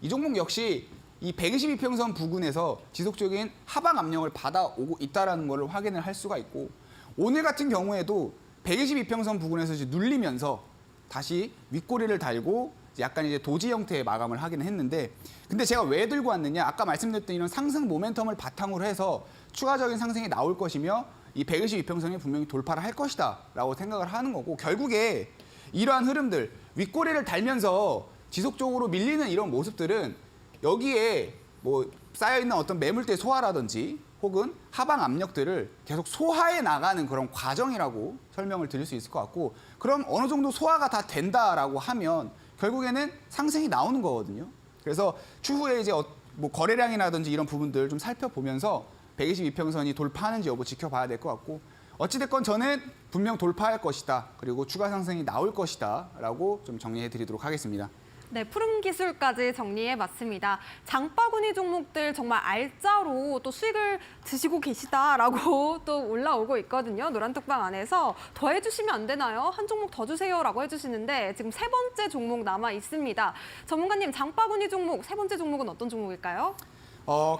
이 종목 역시 이 122평선 부근에서 지속적인 하방 압력을 받아오고 있다는 것을 확인을 할 수가 있고 오늘 같은 경우에도 122평선 부근에서 이제 눌리면서 다시 윗꼬리를 달고 약간 이제 도지 형태의 마감을 하기는 했는데 근데 제가 왜 들고 왔느냐 아까 말씀드렸던 이런 상승 모멘텀을 바탕으로 해서 추가적인 상승이 나올 것이며 이 122평선이 분명히 돌파를 할 것이다 라고 생각을 하는 거고 결국에 이러한 흐름들 윗꼬리를 달면서 지속적으로 밀리는 이런 모습들은 여기에 뭐 쌓여있는 어떤 매물대 소화라든지 혹은 하방 압력들을 계속 소화해 나가는 그런 과정이라고 설명을 드릴 수 있을 것 같고 그럼 어느 정도 소화가 다 된다라고 하면 결국에는 상승이 나오는 거거든요. 그래서 추후에 이제 뭐 거래량이라든지 이런 부분들 좀 살펴보면서 122평선이 돌파하는지 여부 지켜봐야 될 것 같고 어찌됐건 저는 분명 돌파할 것이다. 그리고 추가 상승이 나올 것이다. 라고 좀 정리해 드리도록 하겠습니다. 네, 푸른 기술까지 정리해봤습니다. 장바구니 종목들 정말 알짜로 또 수익을 드시고 계시다라고 또 올라오고 있거든요. 노란톡방 안에서 더 해주시면 안 되나요? 한 종목 더 주세요라고 해주시는데 지금 세 번째 종목 남아 있습니다. 전문가님, 장바구니 종목 세 번째 종목은 어떤 종목일까요?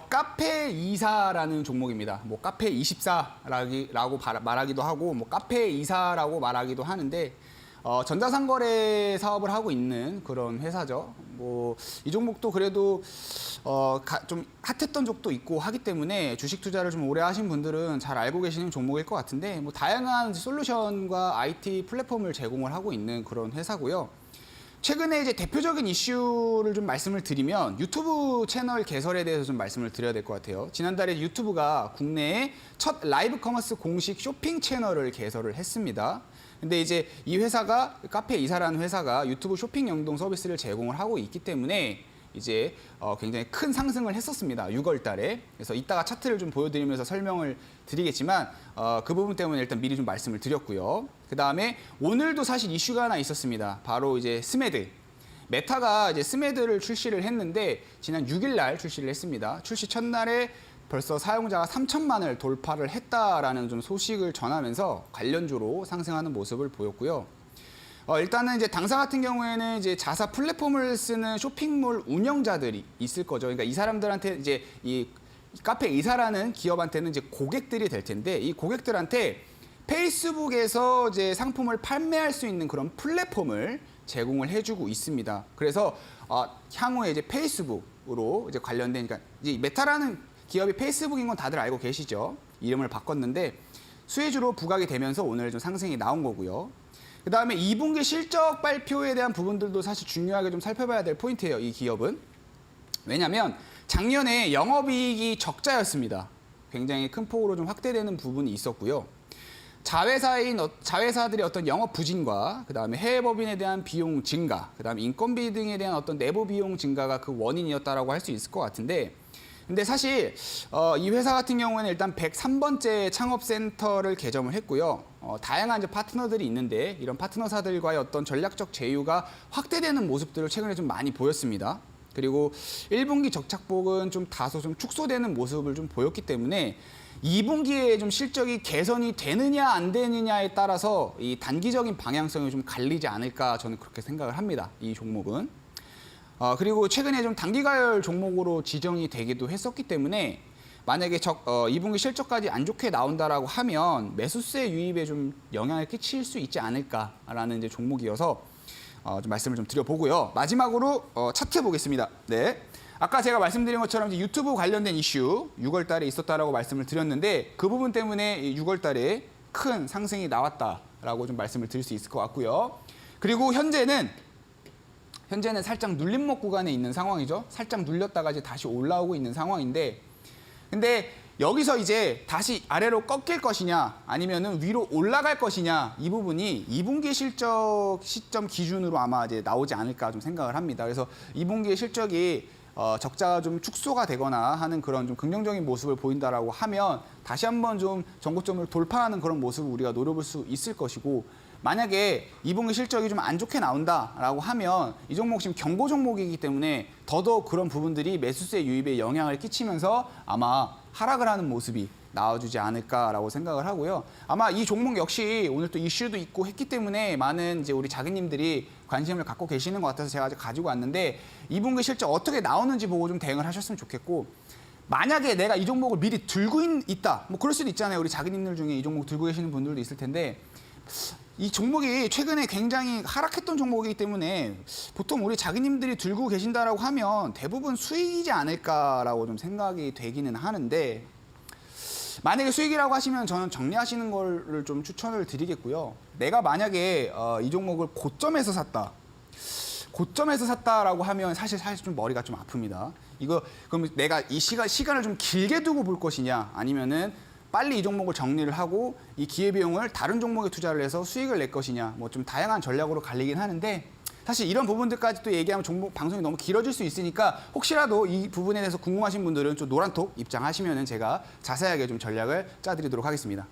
카페24라는 종목입니다. 뭐 카페24라고 말하기도 하고 뭐 카페24라고 말하기도 하는데 전자상거래 사업을 하고 있는 그런 회사죠. 뭐 이 종목도 그래도 좀 핫했던 적도 있고 하기 때문에 주식 투자를 좀 오래 하신 분들은 잘 알고 계시는 종목일 것 같은데 뭐 다양한 솔루션과 IT 플랫폼을 제공을 하고 있는 그런 회사고요. 최근에 이제 대표적인 이슈를 좀 말씀을 드리면 유튜브 채널 개설에 대해서 좀 말씀을 드려야 될 것 같아요. 지난달에 유튜브가 국내에 첫 라이브 커머스 공식 쇼핑 채널을 개설을 했습니다. 근데 이제 이 회사가 카페 이사라는 회사가 유튜브 쇼핑 연동 서비스를 제공을 하고 있기 때문에 이제 굉장히 큰 상승을 했었습니다. 6월 달에. 그래서 이따가 차트를 좀 보여드리면서 설명을 드리겠지만 그 부분 때문에 일단 미리 좀 말씀을 드렸고요. 그다음에 오늘도 사실 이슈가 하나 있었습니다. 바로 이제 스매드. 메타가 이제 스매드를 출시를 했는데 지난 6일 날 출시를 했습니다. 출시 첫날에 벌써 사용자가 3천만을 돌파를 했다라는 좀 소식을 전하면서 관련주로 상승하는 모습을 보였고요. 일단은 이제 당사 같은 경우에는 이제 자사 플랫폼을 쓰는 쇼핑몰 운영자들이 있을 거죠. 그러니까 이 사람들한테 이제 이 카페 이사라는 기업한테는 이제 고객들이 될 텐데 이 고객들한테 페이스북에서 이제 상품을 판매할 수 있는 그런 플랫폼을 제공을 해주고 있습니다. 그래서 향후에 이제 페이스북으로 이제 관련된 그러니까 이제 메타라는 기업이 페이스북인 건 다들 알고 계시죠. 이름을 바꿨는데 수혜주로 부각이 되면서 오늘 좀 상승이 나온 거고요. 그다음에 2분기 실적 발표에 대한 부분들도 사실 중요하게 좀 살펴봐야 될 포인트예요. 이 기업은. 왜냐하면 작년에 영업이익이 적자였습니다. 굉장히 큰 폭으로 좀 확대되는 부분이 있었고요. 자회사들의 어떤 영업 부진과 그다음에 해외 법인에 대한 비용 증가, 그다음에 인건비 등에 대한 어떤 내부 비용 증가가 그 원인이었다라고 할 수 있을 것 같은데 근데 사실 이 회사 같은 경우에는 일단 103번째 창업센터를 개점을 했고요. 다양한 이제 파트너들이 있는데 이런 파트너사들과의 어떤 전략적 제휴가 확대되는 모습들을 최근에 좀 많이 보였습니다. 그리고 1분기 적착폭은 좀 다소 좀 축소되는 모습을 좀 보였기 때문에 2분기에 좀 실적이 개선이 되느냐 안 되느냐에 따라서 이 단기적인 방향성이 좀 갈리지 않을까 저는 그렇게 생각을 합니다. 이 종목은. 그리고 최근에 좀 단기가열 종목으로 지정이 되기도 했었기 때문에 만약에 2분기 실적까지 안 좋게 나온다라고 하면 매수세 유입에 좀 영향을 끼칠 수 있지 않을까라는 이제 종목이어서 좀 말씀을 좀 드려보고요. 마지막으로 차트 보겠습니다. 네. 아까 제가 말씀드린 것처럼 이제 유튜브 관련된 이슈 6월 달에 있었다라고 말씀을 드렸는데 그 부분 때문에 6월 달에 큰 상승이 나왔다라고 좀 말씀을 드릴 수 있을 것 같고요. 그리고 현재는 살짝 눌림목 구간에 있는 상황이죠. 살짝 눌렸다가 이제 다시 올라오고 있는 상황인데 근데 여기서 이제 다시 아래로 꺾일 것이냐 아니면은 위로 올라갈 것이냐 이 부분이 2분기 실적 시점 기준으로 아마 이제 나오지 않을까 좀 생각을 합니다. 그래서 2분기의 실적이 적자가 좀 축소가 되거나 하는 그런 좀 긍정적인 모습을 보인다라고 하면 다시 한번 좀 전고점을 돌파하는 그런 모습을 우리가 노려볼 수 있을 것이고 만약에 2분기 실적이 좀 안 좋게 나온다라고 하면 이 종목 지금 경고 종목이기 때문에 더더욱 그런 부분들이 매수세 유입에 영향을 끼치면서 아마 하락을 하는 모습이 나와주지 않을까라고 생각을 하고요. 아마 이 종목 역시 오늘 또 이슈도 있고 했기 때문에 많은 이제 우리 자기님들이 관심을 갖고 계시는 것 같아서 제가 가지고 왔는데 2분기 실적 어떻게 나오는지 보고 좀 대응을 하셨으면 좋겠고 만약에 내가 이 종목을 미리 들고 있다. 뭐 그럴 수도 있잖아요. 우리 자기님들 중에 이 종목 들고 계시는 분들도 있을 텐데 이 종목이 최근에 굉장히 하락했던 종목이기 때문에 보통 우리 자기님들이 들고 계신다라고 하면 대부분 수익이지 않을까라고 좀 생각이 되기는 하는데 만약에 수익이라고 하시면 저는 정리하시는 거를 좀 추천을 드리겠고요. 내가 만약에 이 종목을 고점에서 샀다라고 하면 사실 좀 머리가 좀 아픕니다. 이거 그럼 내가 이 시간을 좀 길게 두고 볼 것이냐 아니면은 빨리 이 종목을 정리를 하고 이 기회비용을 다른 종목에 투자를 해서 수익을 낼 것이냐 뭐 좀 다양한 전략으로 갈리긴 하는데 사실 이런 부분들까지 또 얘기하면 종목 방송이 너무 길어질 수 있으니까 혹시라도 이 부분에 대해서 궁금하신 분들은 좀 노란톡 입장하시면은 제가 자세하게 좀 전략을 짜드리도록 하겠습니다.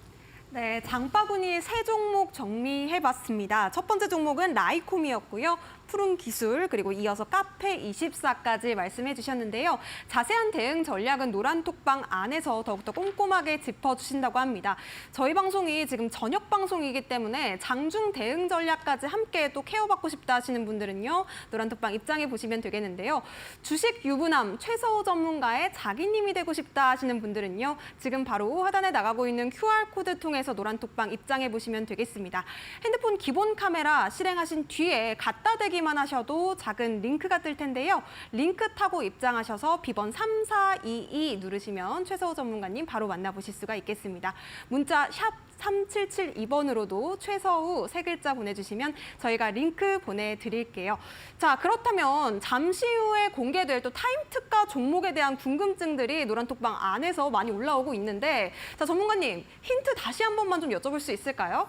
네, 장바구니 세 종목 정리해봤습니다. 첫 번째 종목은 라이콤이었고요. 푸른 기술 그리고 이어서 카페24까지 말씀해 주셨는데요. 자세한 대응 전략은 노란톡방 안에서 더욱더 꼼꼼하게 짚어주신다고 합니다. 저희 방송이 지금 저녁 방송이기 때문에 장중 대응 전략까지 함께 또 케어받고 싶다 하시는 분들은요. 노란톡방 입장해 보시면 되겠는데요. 주식 유부남 최서우 전문가의 자기님이 되고 싶다 하시는 분들은요. 지금 바로 하단에 나가고 있는 QR코드 통해서 노란톡방 입장해 보시면 되겠습니다. 핸드폰 기본 카메라 실행하신 뒤에 갖다 대기 입장하기만 하셔도 작은 링크가 뜰 텐데요. 링크 타고 입장하셔서 비번 3422 누르시면 최서우 전문가님 바로 만나보실 수가 있겠습니다. 문자 샵 3772번으로도 최서우 세 글자 보내주시면 저희가 링크 보내드릴게요. 자, 그렇다면 잠시 후에 공개될 또 타임 특가 종목에 대한 궁금증들이 노란톡방 안에서 많이 올라오고 있는데, 자, 전문가님 힌트 다시 한 번만 좀 여쭤볼 수 있을까요?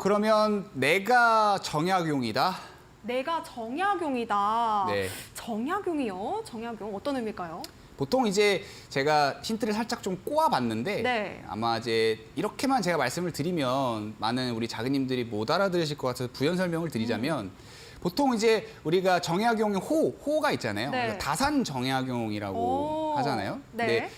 그러면 내가 정약용이다. 내가 정약용이다. 네. 정약용이요? 정약용 어떤 의미일까요? 보통 이제 제가 힌트를 살짝 좀 꼬아봤는데 네. 아마 이제 이렇게만 제가 말씀을 드리면 많은 우리 자기님들이 못 알아들으실 것 같아서 부연 설명을 드리자면 보통 이제 우리가 정약용의 호가 있잖아요. 네. 그래서 다산 정약용이라고 오. 하잖아요. 네. 근데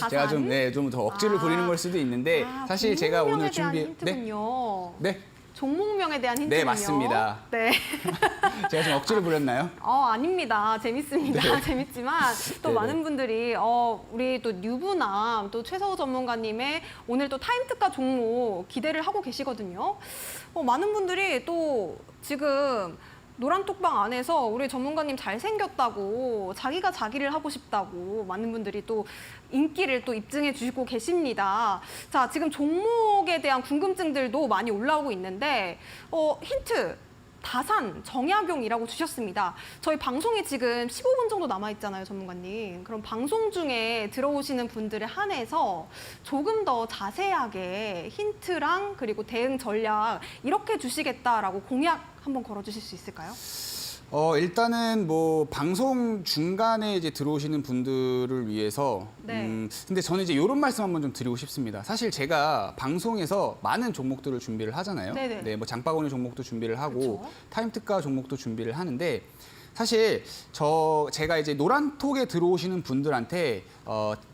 제가 좀 더 억지를 부리는 걸 수도 있는데 사실 제가 오늘 힌트군요. 네. 종목명에 대한 힌트군요. 네, 맞습니다. 네. 제가 좀 억지를 부렸나요? 아닙니다. 재밌습니다. 네. 재밌지만 또 네네. 많은 분들이 우리 또 유부남 또 최서우 전문가님의 오늘 또 타임 특가 종목 기대를 하고 계시거든요. 많은 분들이 또 지금 노란톡방 안에서 우리 전문가님 잘생겼다고 자기가 자기를 하고 싶다고 많은 분들이 또 인기를 또 입증해 주시고 계십니다. 자, 지금 종목에 대한 궁금증들도 많이 올라오고 있는데 힌트 다산 정약용이라고 주셨습니다. 저희 방송이 지금 15분 정도 남아있잖아요, 전문가님. 그럼 방송 중에 들어오시는 분들에 한해서 조금 더 자세하게 힌트랑 그리고 대응 전략 이렇게 주시겠다라고 공약 한번 걸어주실 수 있을까요? 일단은 뭐 방송 중간에 이제 들어오시는 분들을 위해서 네. 근데 저는 이제 이런 말씀 한번 좀 드리고 싶습니다. 사실 제가 방송에서 많은 종목들을 준비를 하잖아요. 네네. 네, 뭐 장바구니 종목도 준비를 하고 그쵸. 타임 특가 종목도 준비를 하는데 사실 제가 이제 노란톡에 들어오시는 분들한테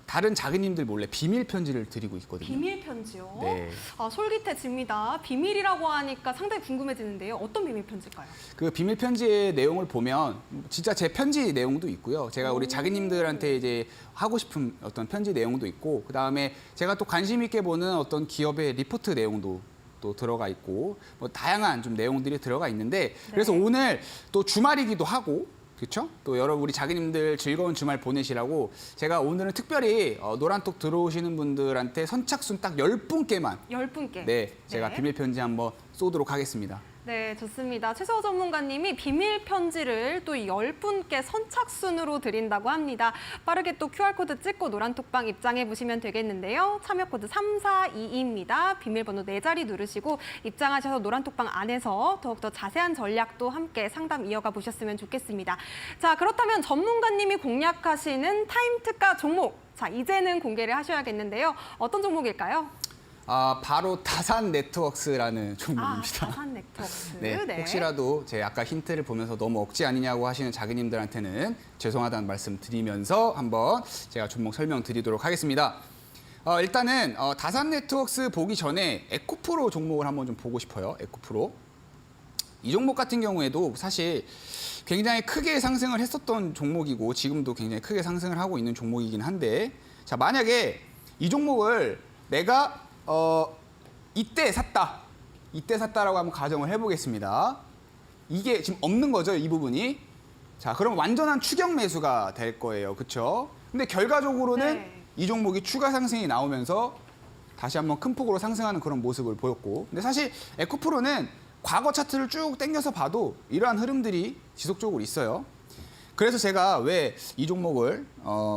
다른 자기님들 몰래 비밀 편지를 드리고 있거든요. 비밀 편지요? 네. 솔깃해집니다. 비밀이라고 하니까 상당히 궁금해지는데요. 어떤 비밀 편지일까요? 그 비밀 편지의 내용을 보면 진짜 제 편지 내용도 있고요. 제가 우리 자기님들한테 이제 하고 싶은 어떤 편지 내용도 있고 그다음에 제가 또 관심 있게 보는 어떤 기업의 리포트 내용도 또 들어가 있고 뭐 다양한 좀 내용들이 들어가 있는데 그래서 오늘 또 주말이기도 하고 그렇죠? 또 여러분 우리 자기님들 즐거운 주말 보내시라고 제가 오늘은 특별히 노란톡 들어오시는 분들한테 선착순 딱 10분께만 10분께. 네, 제가 네. 비밀 편지 한번 쏘도록 하겠습니다. 네, 좋습니다. 최서우 전문가님이 비밀 편지를 또 10분께 선착순으로 드린다고 합니다. 빠르게 또 QR코드 찍고 노란톡방 입장해 보시면 되겠는데요. 참여 코드 3422입니다. 비밀번호 4자리 누르시고 입장하셔서 노란톡방 안에서 더욱더 자세한 전략도 함께 상담 이어가 보셨으면 좋겠습니다. 자, 그렇다면 전문가님이 공략하시는 타임 특가 종목. 자, 이제는 공개를 하셔야겠는데요. 어떤 종목일까요? 바로 다산 네트워크스라는 종목입니다. 다산 네트워크스. 네, 혹시라도 제 아까 힌트를 보면서 너무 억지 아니냐고 하시는 자기님들한테는 죄송하다는 말씀 드리면서 한번 제가 종목 설명드리도록 하겠습니다. 일단은 다산 네트워크스 보기 전에 에코프로 종목을 한번 좀 보고 싶어요. 에코프로. 이 종목 같은 경우에도 사실 굉장히 크게 상승을 했었던 종목이고 지금도 굉장히 크게 상승을 하고 있는 종목이긴 한데 자, 만약에 이 종목을 내가 이때 샀다라고 한번 가정을 해보겠습니다. 이게 지금 없는 거죠, 이 부분이. 자, 그럼 완전한 추격 매수가 될 거예요, 그렇죠? 근데 결과적으로는 네. 이 종목이 추가 상승이 나오면서 다시 한번 큰 폭으로 상승하는 그런 모습을 보였고, 근데 사실 에코프로는 과거 차트를 쭉 당겨서 봐도 이러한 흐름들이 지속적으로 있어요. 그래서 제가 왜 이 종목을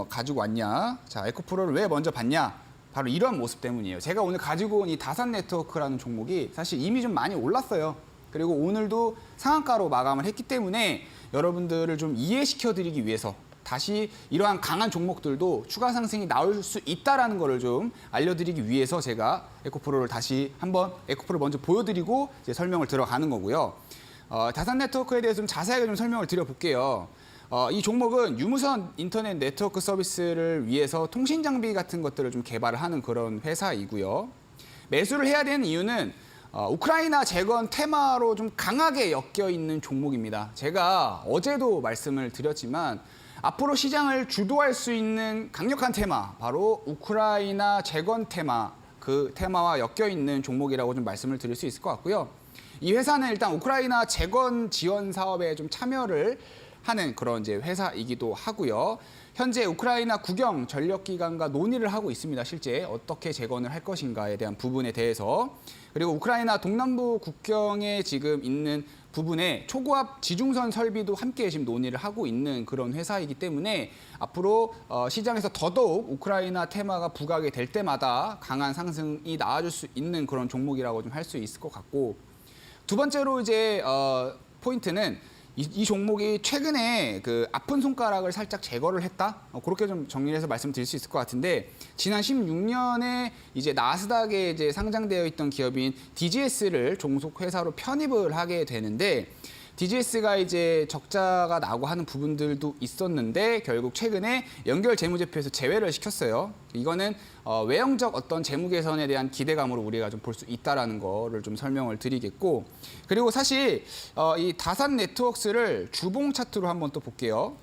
가지고 왔냐, 자, 에코프로를 왜 먼저 봤냐? 바로 이런 모습 때문이에요. 제가 오늘 가지고 온 이 다산 네트워크라는 종목이 사실 이미 좀 많이 올랐어요. 그리고 오늘도 상한가로 마감을 했기 때문에 여러분들을 좀 이해시켜드리기 위해서 다시 이러한 강한 종목들도 추가 상승이 나올 수 있다는 거를 좀 알려드리기 위해서 제가 에코프로를 다시 한번 에코프로를 먼저 보여드리고 이제 설명을 들어가는 거고요. 다산 네트워크에 대해서 좀 자세하게 좀 설명을 드려볼게요. 이 종목은 유무선 인터넷 네트워크 서비스를 위해서 통신 장비 같은 것들을 좀 개발을 하는 그런 회사이고요. 매수를 해야 되는 이유는 우크라이나 재건 테마로 좀 강하게 엮여 있는 종목입니다. 제가 어제도 말씀을 드렸지만 앞으로 시장을 주도할 수 있는 강력한 테마, 바로 우크라이나 재건 테마, 그 테마와 엮여 있는 종목이라고 좀 말씀을 드릴 수 있을 것 같고요. 이 회사는 일단 우크라이나 재건 지원 사업에 좀 참여를 하는 그런 이제 회사이기도 하고요. 현재 우크라이나 국영 전력기관과 논의를 하고 있습니다. 실제 어떻게 재건을 할 것인가에 대한 부분에 대해서. 그리고 우크라이나 동남부 국경에 지금 있는 부분에 초고압 지중선 설비도 함께 지금 논의를 하고 있는 그런 회사이기 때문에 앞으로 시장에서 더더욱 우크라이나 테마가 부각이 될 때마다 강한 상승이 나와줄 수 있는 그런 종목이라고 좀 할 수 있을 것 같고, 두 번째로 이제 포인트는 이 종목이 최근에 그 아픈 손가락을 살짝 제거를 했다? 그렇게 좀 정리해서 말씀드릴 수 있을 것 같은데, 지난 16년에 이제 나스닥에 이제 상장되어 있던 기업인 DGS를 종속 회사로 편입을 하게 되는데, DGS가 이제 적자가 나고 하는 부분들도 있었는데 결국 최근에 연결 재무제표에서 제외를 시켰어요. 이거는 외형적 어떤 재무 개선에 대한 기대감으로 우리가 좀 볼 수 있다라는 거를 좀 설명을 드리겠고, 그리고 사실 이 다산 네트워크스를 주봉 차트로 한번 또 볼게요.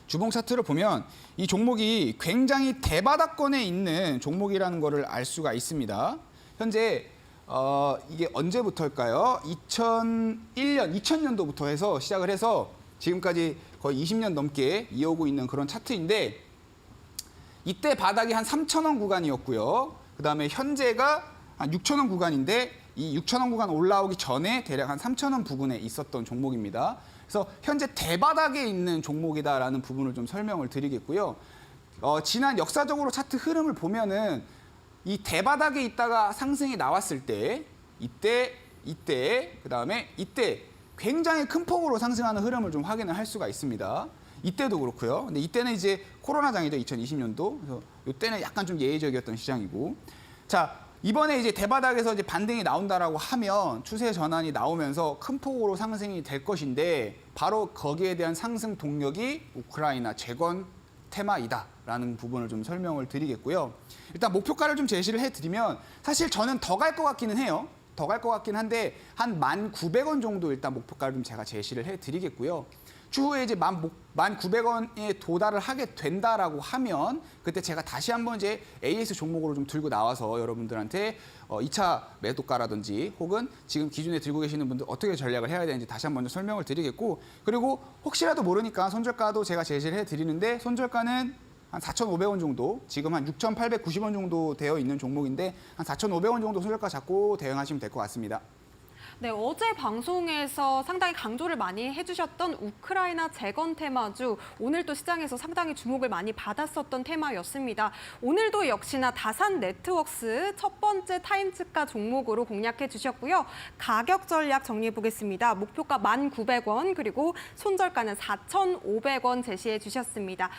주봉 차트를 보면 이 종목이 굉장히 대바닥권에 있는 종목이라는 거를 알 수가 있습니다. 현재 이게 언제부터일까요? 2000년도부터 해서 시작을 해서 지금까지 거의 20년 넘게 이어오고 있는 그런 차트인데, 이때 바닥이 한 3,000원 구간이었고요. 그다음에 현재가 한 6,000원 구간인데, 이 6,000원 구간 올라오기 전에 대략 한 3,000원 부근에 있었던 종목입니다. 그래서 현재 대바닥에 있는 종목이다라는 부분을 좀 설명을 드리겠고요. 지난 역사적으로 차트 흐름을 보면은 이 대바닥에 있다가 상승이 나왔을 때 이때 그다음에 이때 굉장히 큰 폭으로 상승하는 흐름을 좀 확인을 할 수가 있습니다. 이때도 그렇고요. 근데 이때는 이제 코로나장이죠, 2020년도. 그래서 이때는 약간 좀 예외적이었던 시장이고. 자, 이번에 이제 대바닥에서 이제 반등이 나온다라고 하면 추세 전환이 나오면서 큰 폭으로 상승이 될 것인데, 바로 거기에 대한 상승 동력이 우크라이나 재건 테마이다라는 부분을 좀 설명을 드리겠고요. 일단 목표가를 좀 제시를 해드리면, 사실 저는 더 갈 것 같기는 해요. 더 갈 것 같긴 한데 한 1,900원 정도 일단 목표가를 좀 제가 제시를 해드리겠고요. 추후에 이제 1,900원에 도달을 하게 된다라고 하면 그때 제가 다시 한번 이제 AS 종목으로 좀 들고 나와서 여러분들한테 2차 매도가라든지 혹은 지금 기준에 들고 계시는 분들 어떻게 전략을 해야 되는지 다시 한번 설명을 드리겠고, 그리고 혹시라도 모르니까 손절가도 제가 제시를 해드리는데, 손절가는 한 4,500원 정도, 지금 한 6,890원 정도 되어 있는 종목인데 한 4,500원 정도 손절가 잡고 대응하시면 될 것 같습니다. 네, 어제 방송에서 상당히 강조를 많이 해주셨던 우크라이나 재건 테마주, 오늘 또 시장에서 상당히 주목을 많이 받았었던 테마였습니다. 오늘도 역시나 다산 네트워크스 첫 번째 타임츠가 종목으로 공략해 주셨고요. 가격 전략 정리해 보겠습니다. 목표가 1,900원, 그리고 손절가는 4,500원 제시해 주셨습니다.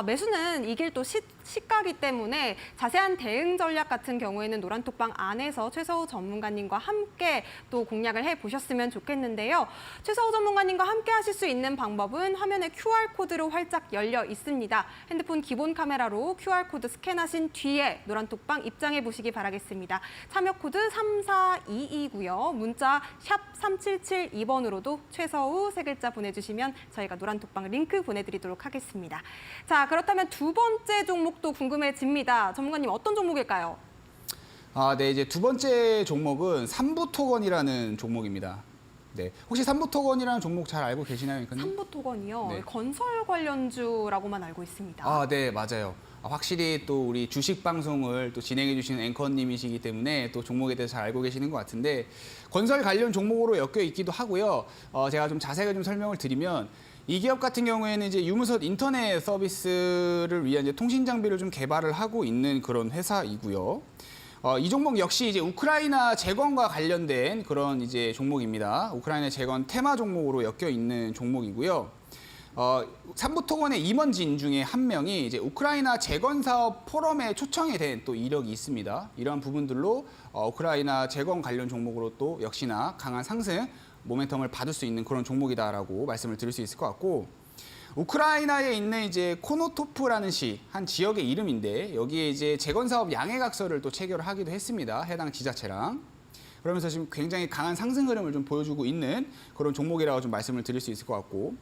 매수는 이길 또 시가기 때문에 자세한 대응 전략 같은 경우에는 노란톡방 안에서 최서우 전문가님과 함께 또 공략을 해보셨으면 좋겠는데요. 최서우 전문가님과 함께 하실 수 있는 방법은 화면에 QR코드로 활짝 열려 있습니다. 핸드폰 기본 카메라로 QR코드 스캔하신 뒤에 노란톡방 입장해 보시기 바라겠습니다. 참여 코드 3422고요. 문자 샵 3772번으로도 최서우 세 글자 보내주시면 저희가 노란톡방 링크 보내드리도록 하겠습니다. 자, 그렇다면 두 번째 종목도 궁금해집니다. 전문가님, 어떤 종목일까요? 네, 이제 두 번째 종목은 삼부토건이라는 종목입니다. 네, 혹시 삼부토건이라는 종목 잘 알고 계시나요, 앵커님? 삼부토건이요. 네. 건설 관련주라고만 알고 있습니다. 네, 맞아요. 확실히 또 우리 주식 방송을 또 진행해 주시는 앵커님이시기 때문에 또 종목에 대해서 잘 알고 계시는 것 같은데, 건설 관련 종목으로 엮여 있기도 하고요. 제가 좀 자세하게 좀 설명을 드리면, 이 기업 같은 경우에는 이제 유무선 인터넷 서비스를 위한 이제 통신 장비를 좀 개발을 하고 있는 그런 회사이고요. 이 종목 역시 이제 우크라이나 재건과 관련된 그런 이제 종목입니다. 우크라이나 재건 테마 종목으로 엮여 있는 종목이고요. 삼부토건의 임원진 중에 한 명이 이제 우크라이나 재건 사업 포럼에 초청이 된 또 이력이 있습니다. 이러한 부분들로 우크라이나 재건 관련 종목으로 또 역시나 강한 상승 모멘텀을 받을 수 있는 그런 종목이다라고 말씀을 드릴 수 있을 것 같고, 우크라이나에 있는 이제 코노토프라는 시, 한 지역의 이름인데 여기에 이제 재건 사업 양해각서를 또 체결을 하기도 했습니다. 해당 지자체랑. 그러면서 지금 굉장히 강한 상승 흐름을 좀 보여주고 있는 그런 종목이라고 좀 말씀을 드릴 수 있을 것 같고,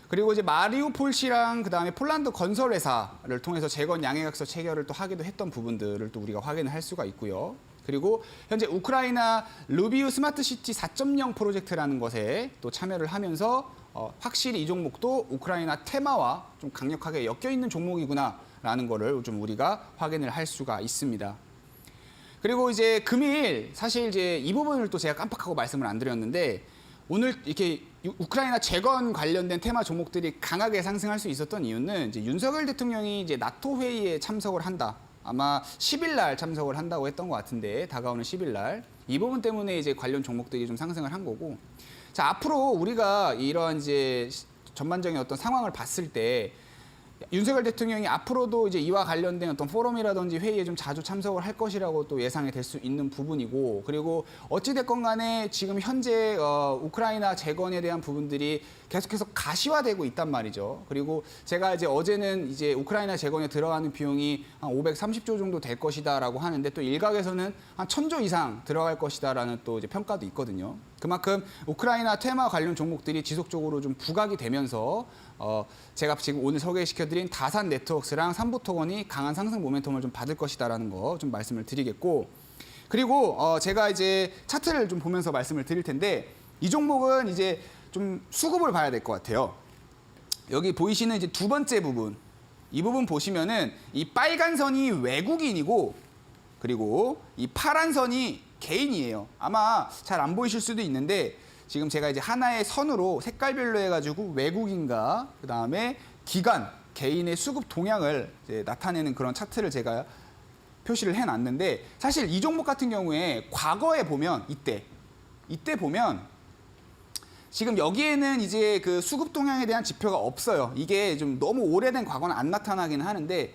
그리고 이제 마리우폴시랑 그다음에 폴란드 건설회사를 통해서 재건 양해각서 체결을 또 하기도 했던 부분들을 또 우리가 확인을 할 수가 있고요. 그리고 현재 우크라이나 루비우 스마트시티 4.0 프로젝트라는 것에 또 참여를 하면서 확실히 이 종목도 우크라이나 테마와 좀 강력하게 엮여 있는 종목이구나라는 거를 좀 우리가 확인을 할 수가 있습니다. 그리고 이제 금일 사실 이제 이 부분을 또 제가 깜빡하고 말씀을 안 드렸는데 오늘 이렇게 우크라이나 재건 관련된 테마 종목들이 강하게 상승할 수 있었던 이유는 이제 윤석열 대통령이 이제 나토 회의에 참석을 한다. 아마 10일 날 참석을 한다고 했던 것 같은데 다가오는 10일 날 이 부분 때문에 이제 관련 종목들이 좀 상승을 한 거고. 자, 앞으로 우리가 이런 이제 전반적인 어떤 상황을 봤을 때 윤석열 대통령이 앞으로도 이제 이와 관련된 어떤 포럼이라든지 회의에 좀 자주 참석을 할 것이라고 또 예상이 될 수 있는 부분이고, 그리고 어찌됐건 간에 지금 현재 우크라이나 재건에 대한 부분들이 계속해서 가시화되고 있단 말이죠. 그리고 제가 이제 어제는 이제 우크라이나 재건에 들어가는 비용이 한 530조 정도 될 것이다라고 하는데 또 일각에서는 한 1000조 이상 들어갈 것이다라는 또 이제 평가도 있거든요. 그만큼 우크라이나 테마 관련 종목들이 지속적으로 좀 부각이 되면서 제가 지금 오늘 소개시켜드린 다산 네트워크스랑 삼부토건이 강한 상승 모멘텀을 좀 받을 것이다라는 거 좀 말씀을 드리겠고, 그리고 제가 이제 차트를 좀 보면서 말씀을 드릴 텐데 이 종목은 이제 좀 수급을 봐야 될 것 같아요. 여기 보이시는 이제 두 번째 부분, 이 부분 보시면은 이 빨간 선이 외국인이고 그리고 이 파란 선이 개인이에요. 아마 잘 안 보이실 수도 있는데 지금 제가 이제 하나의 선으로 색깔별로 해가지고 외국인과 그 다음에 기관, 개인의 수급 동향을 이제 나타내는 그런 차트를 제가 표시를 해놨는데 사실 이 종목 같은 경우에 과거에 보면 이때 보면 지금 여기에는 이제 그 수급 동향에 대한 지표가 없어요. 이게 좀 너무 오래된 과거는 안 나타나긴 하는데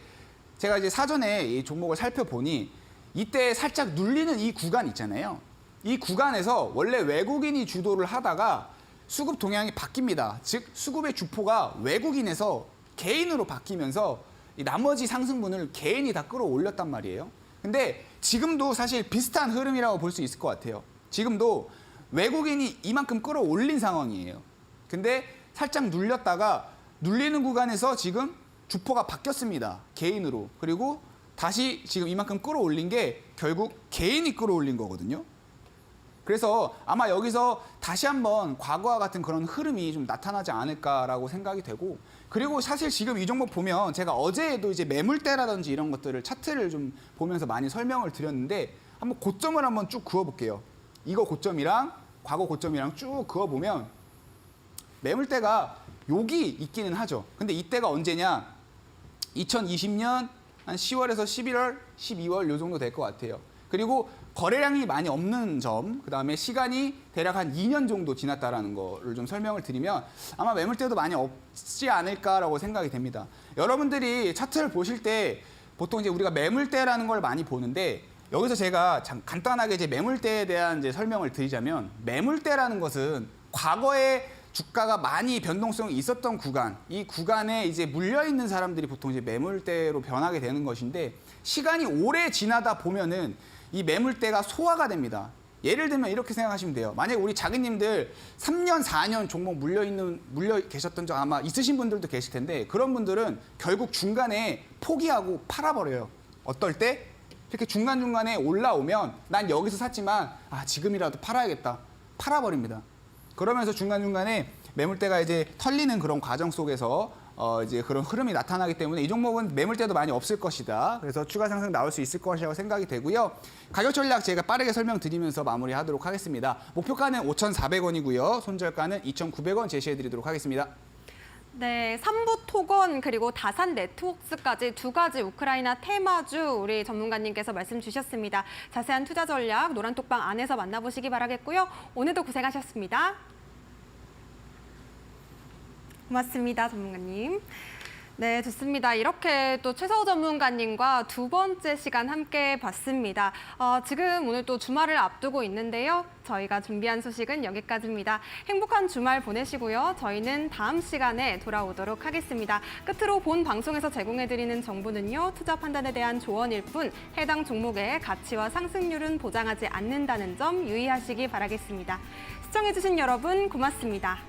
제가 이제 사전에 이 종목을 살펴보니 이때 살짝 눌리는 이 구간 있잖아요. 이 구간에서 원래 외국인이 주도를 하다가 수급 동향이 바뀝니다. 즉 수급의 주포가 외국인에서 개인으로 바뀌면서 이 나머지 상승분을 개인이 다 끌어올렸단 말이에요. 근데 지금도 사실 비슷한 흐름이라고 볼 수 있을 것 같아요. 지금도 외국인이 이만큼 끌어올린 상황이에요. 근데 살짝 눌렸다가 눌리는 구간에서 지금 주포가 바뀌었습니다. 개인으로. 그리고 다시 지금 이만큼 끌어올린 게 결국 개인이 끌어올린 거거든요. 그래서 아마 여기서 다시 한번 과거와 같은 그런 흐름이 좀 나타나지 않을까라고 생각이 되고, 그리고 사실 지금 이 종목 보면 제가 어제도 이제 매물대라든지 이런 것들을 차트를 좀 보면서 많이 설명을 드렸는데 한번 고점을 한번 쭉 그어볼게요. 이거 고점이랑 과거 고점이랑 쭉 그어보면 매물대가 여기 있기는 하죠. 근데 이때가 언제냐? 2020년 한 10월에서 11월, 12월 요 정도 될 것 같아요. 그리고 거래량이 많이 없는 점, 그다음에 시간이 대략 한 2년 정도 지났다라는 거를 좀 설명을 드리면 아마 매물대도 많이 없지 않을까라고 생각이 됩니다. 여러분들이 차트를 보실 때 보통 이제 우리가 매물대라는 걸 많이 보는데 여기서 제가 간단하게 이제 매물대에 대한 이제 설명을 드리자면 매물대라는 것은 과거에 주가가 많이 변동성이 있었던 구간, 이 구간에 이제 물려 있는 사람들이 보통 이제 매물대로 변하게 되는 것인데 시간이 오래 지나다 보면은 이 매물대가 소화가 됩니다. 예를 들면 이렇게 생각하시면 돼요. 만약에 우리 자기님들 3년, 4년 종목 물려 계셨던 적 아마 있으신 분들도 계실 텐데 그런 분들은 결국 중간에 포기하고 팔아버려요. 어떨 때? 이렇게 중간중간에 올라오면 난 여기서 샀지만 지금이라도 팔아야겠다. 팔아버립니다. 그러면서 중간중간에 매물대가 이제 털리는 그런 과정 속에서 이제 그런 흐름이 나타나기 때문에 이 종목은 매물대도 많이 없을 것이다. 그래서 추가 상승 나올 수 있을 것이라고 생각이 되고요. 가격 전략 제가 빠르게 설명드리면서 마무리하도록 하겠습니다. 목표가는 5,400원이고요. 손절가는 2,900원 제시해드리도록 하겠습니다. 네, 삼부토건 그리고 다산 네트워크스까지 두 가지 우크라이나 테마주 우리 전문가님께서 말씀 주셨습니다. 자세한 투자 전략 노란톡방 안에서 만나보시기 바라겠고요. 오늘도 고생하셨습니다. 고맙습니다, 전문가님. 네, 좋습니다. 이렇게 또 최서우 전문가님과 두 번째 시간 함께 봤습니다. 지금 오늘 또 주말을 앞두고 있는데요. 저희가 준비한 소식은 여기까지입니다. 행복한 주말 보내시고요. 저희는 다음 시간에 돌아오도록 하겠습니다. 끝으로 본 방송에서 제공해드리는 정보는요. 투자 판단에 대한 조언일 뿐 해당 종목의 가치와 상승률은 보장하지 않는다는 점 유의하시기 바라겠습니다. 시청해주신 여러분 고맙습니다.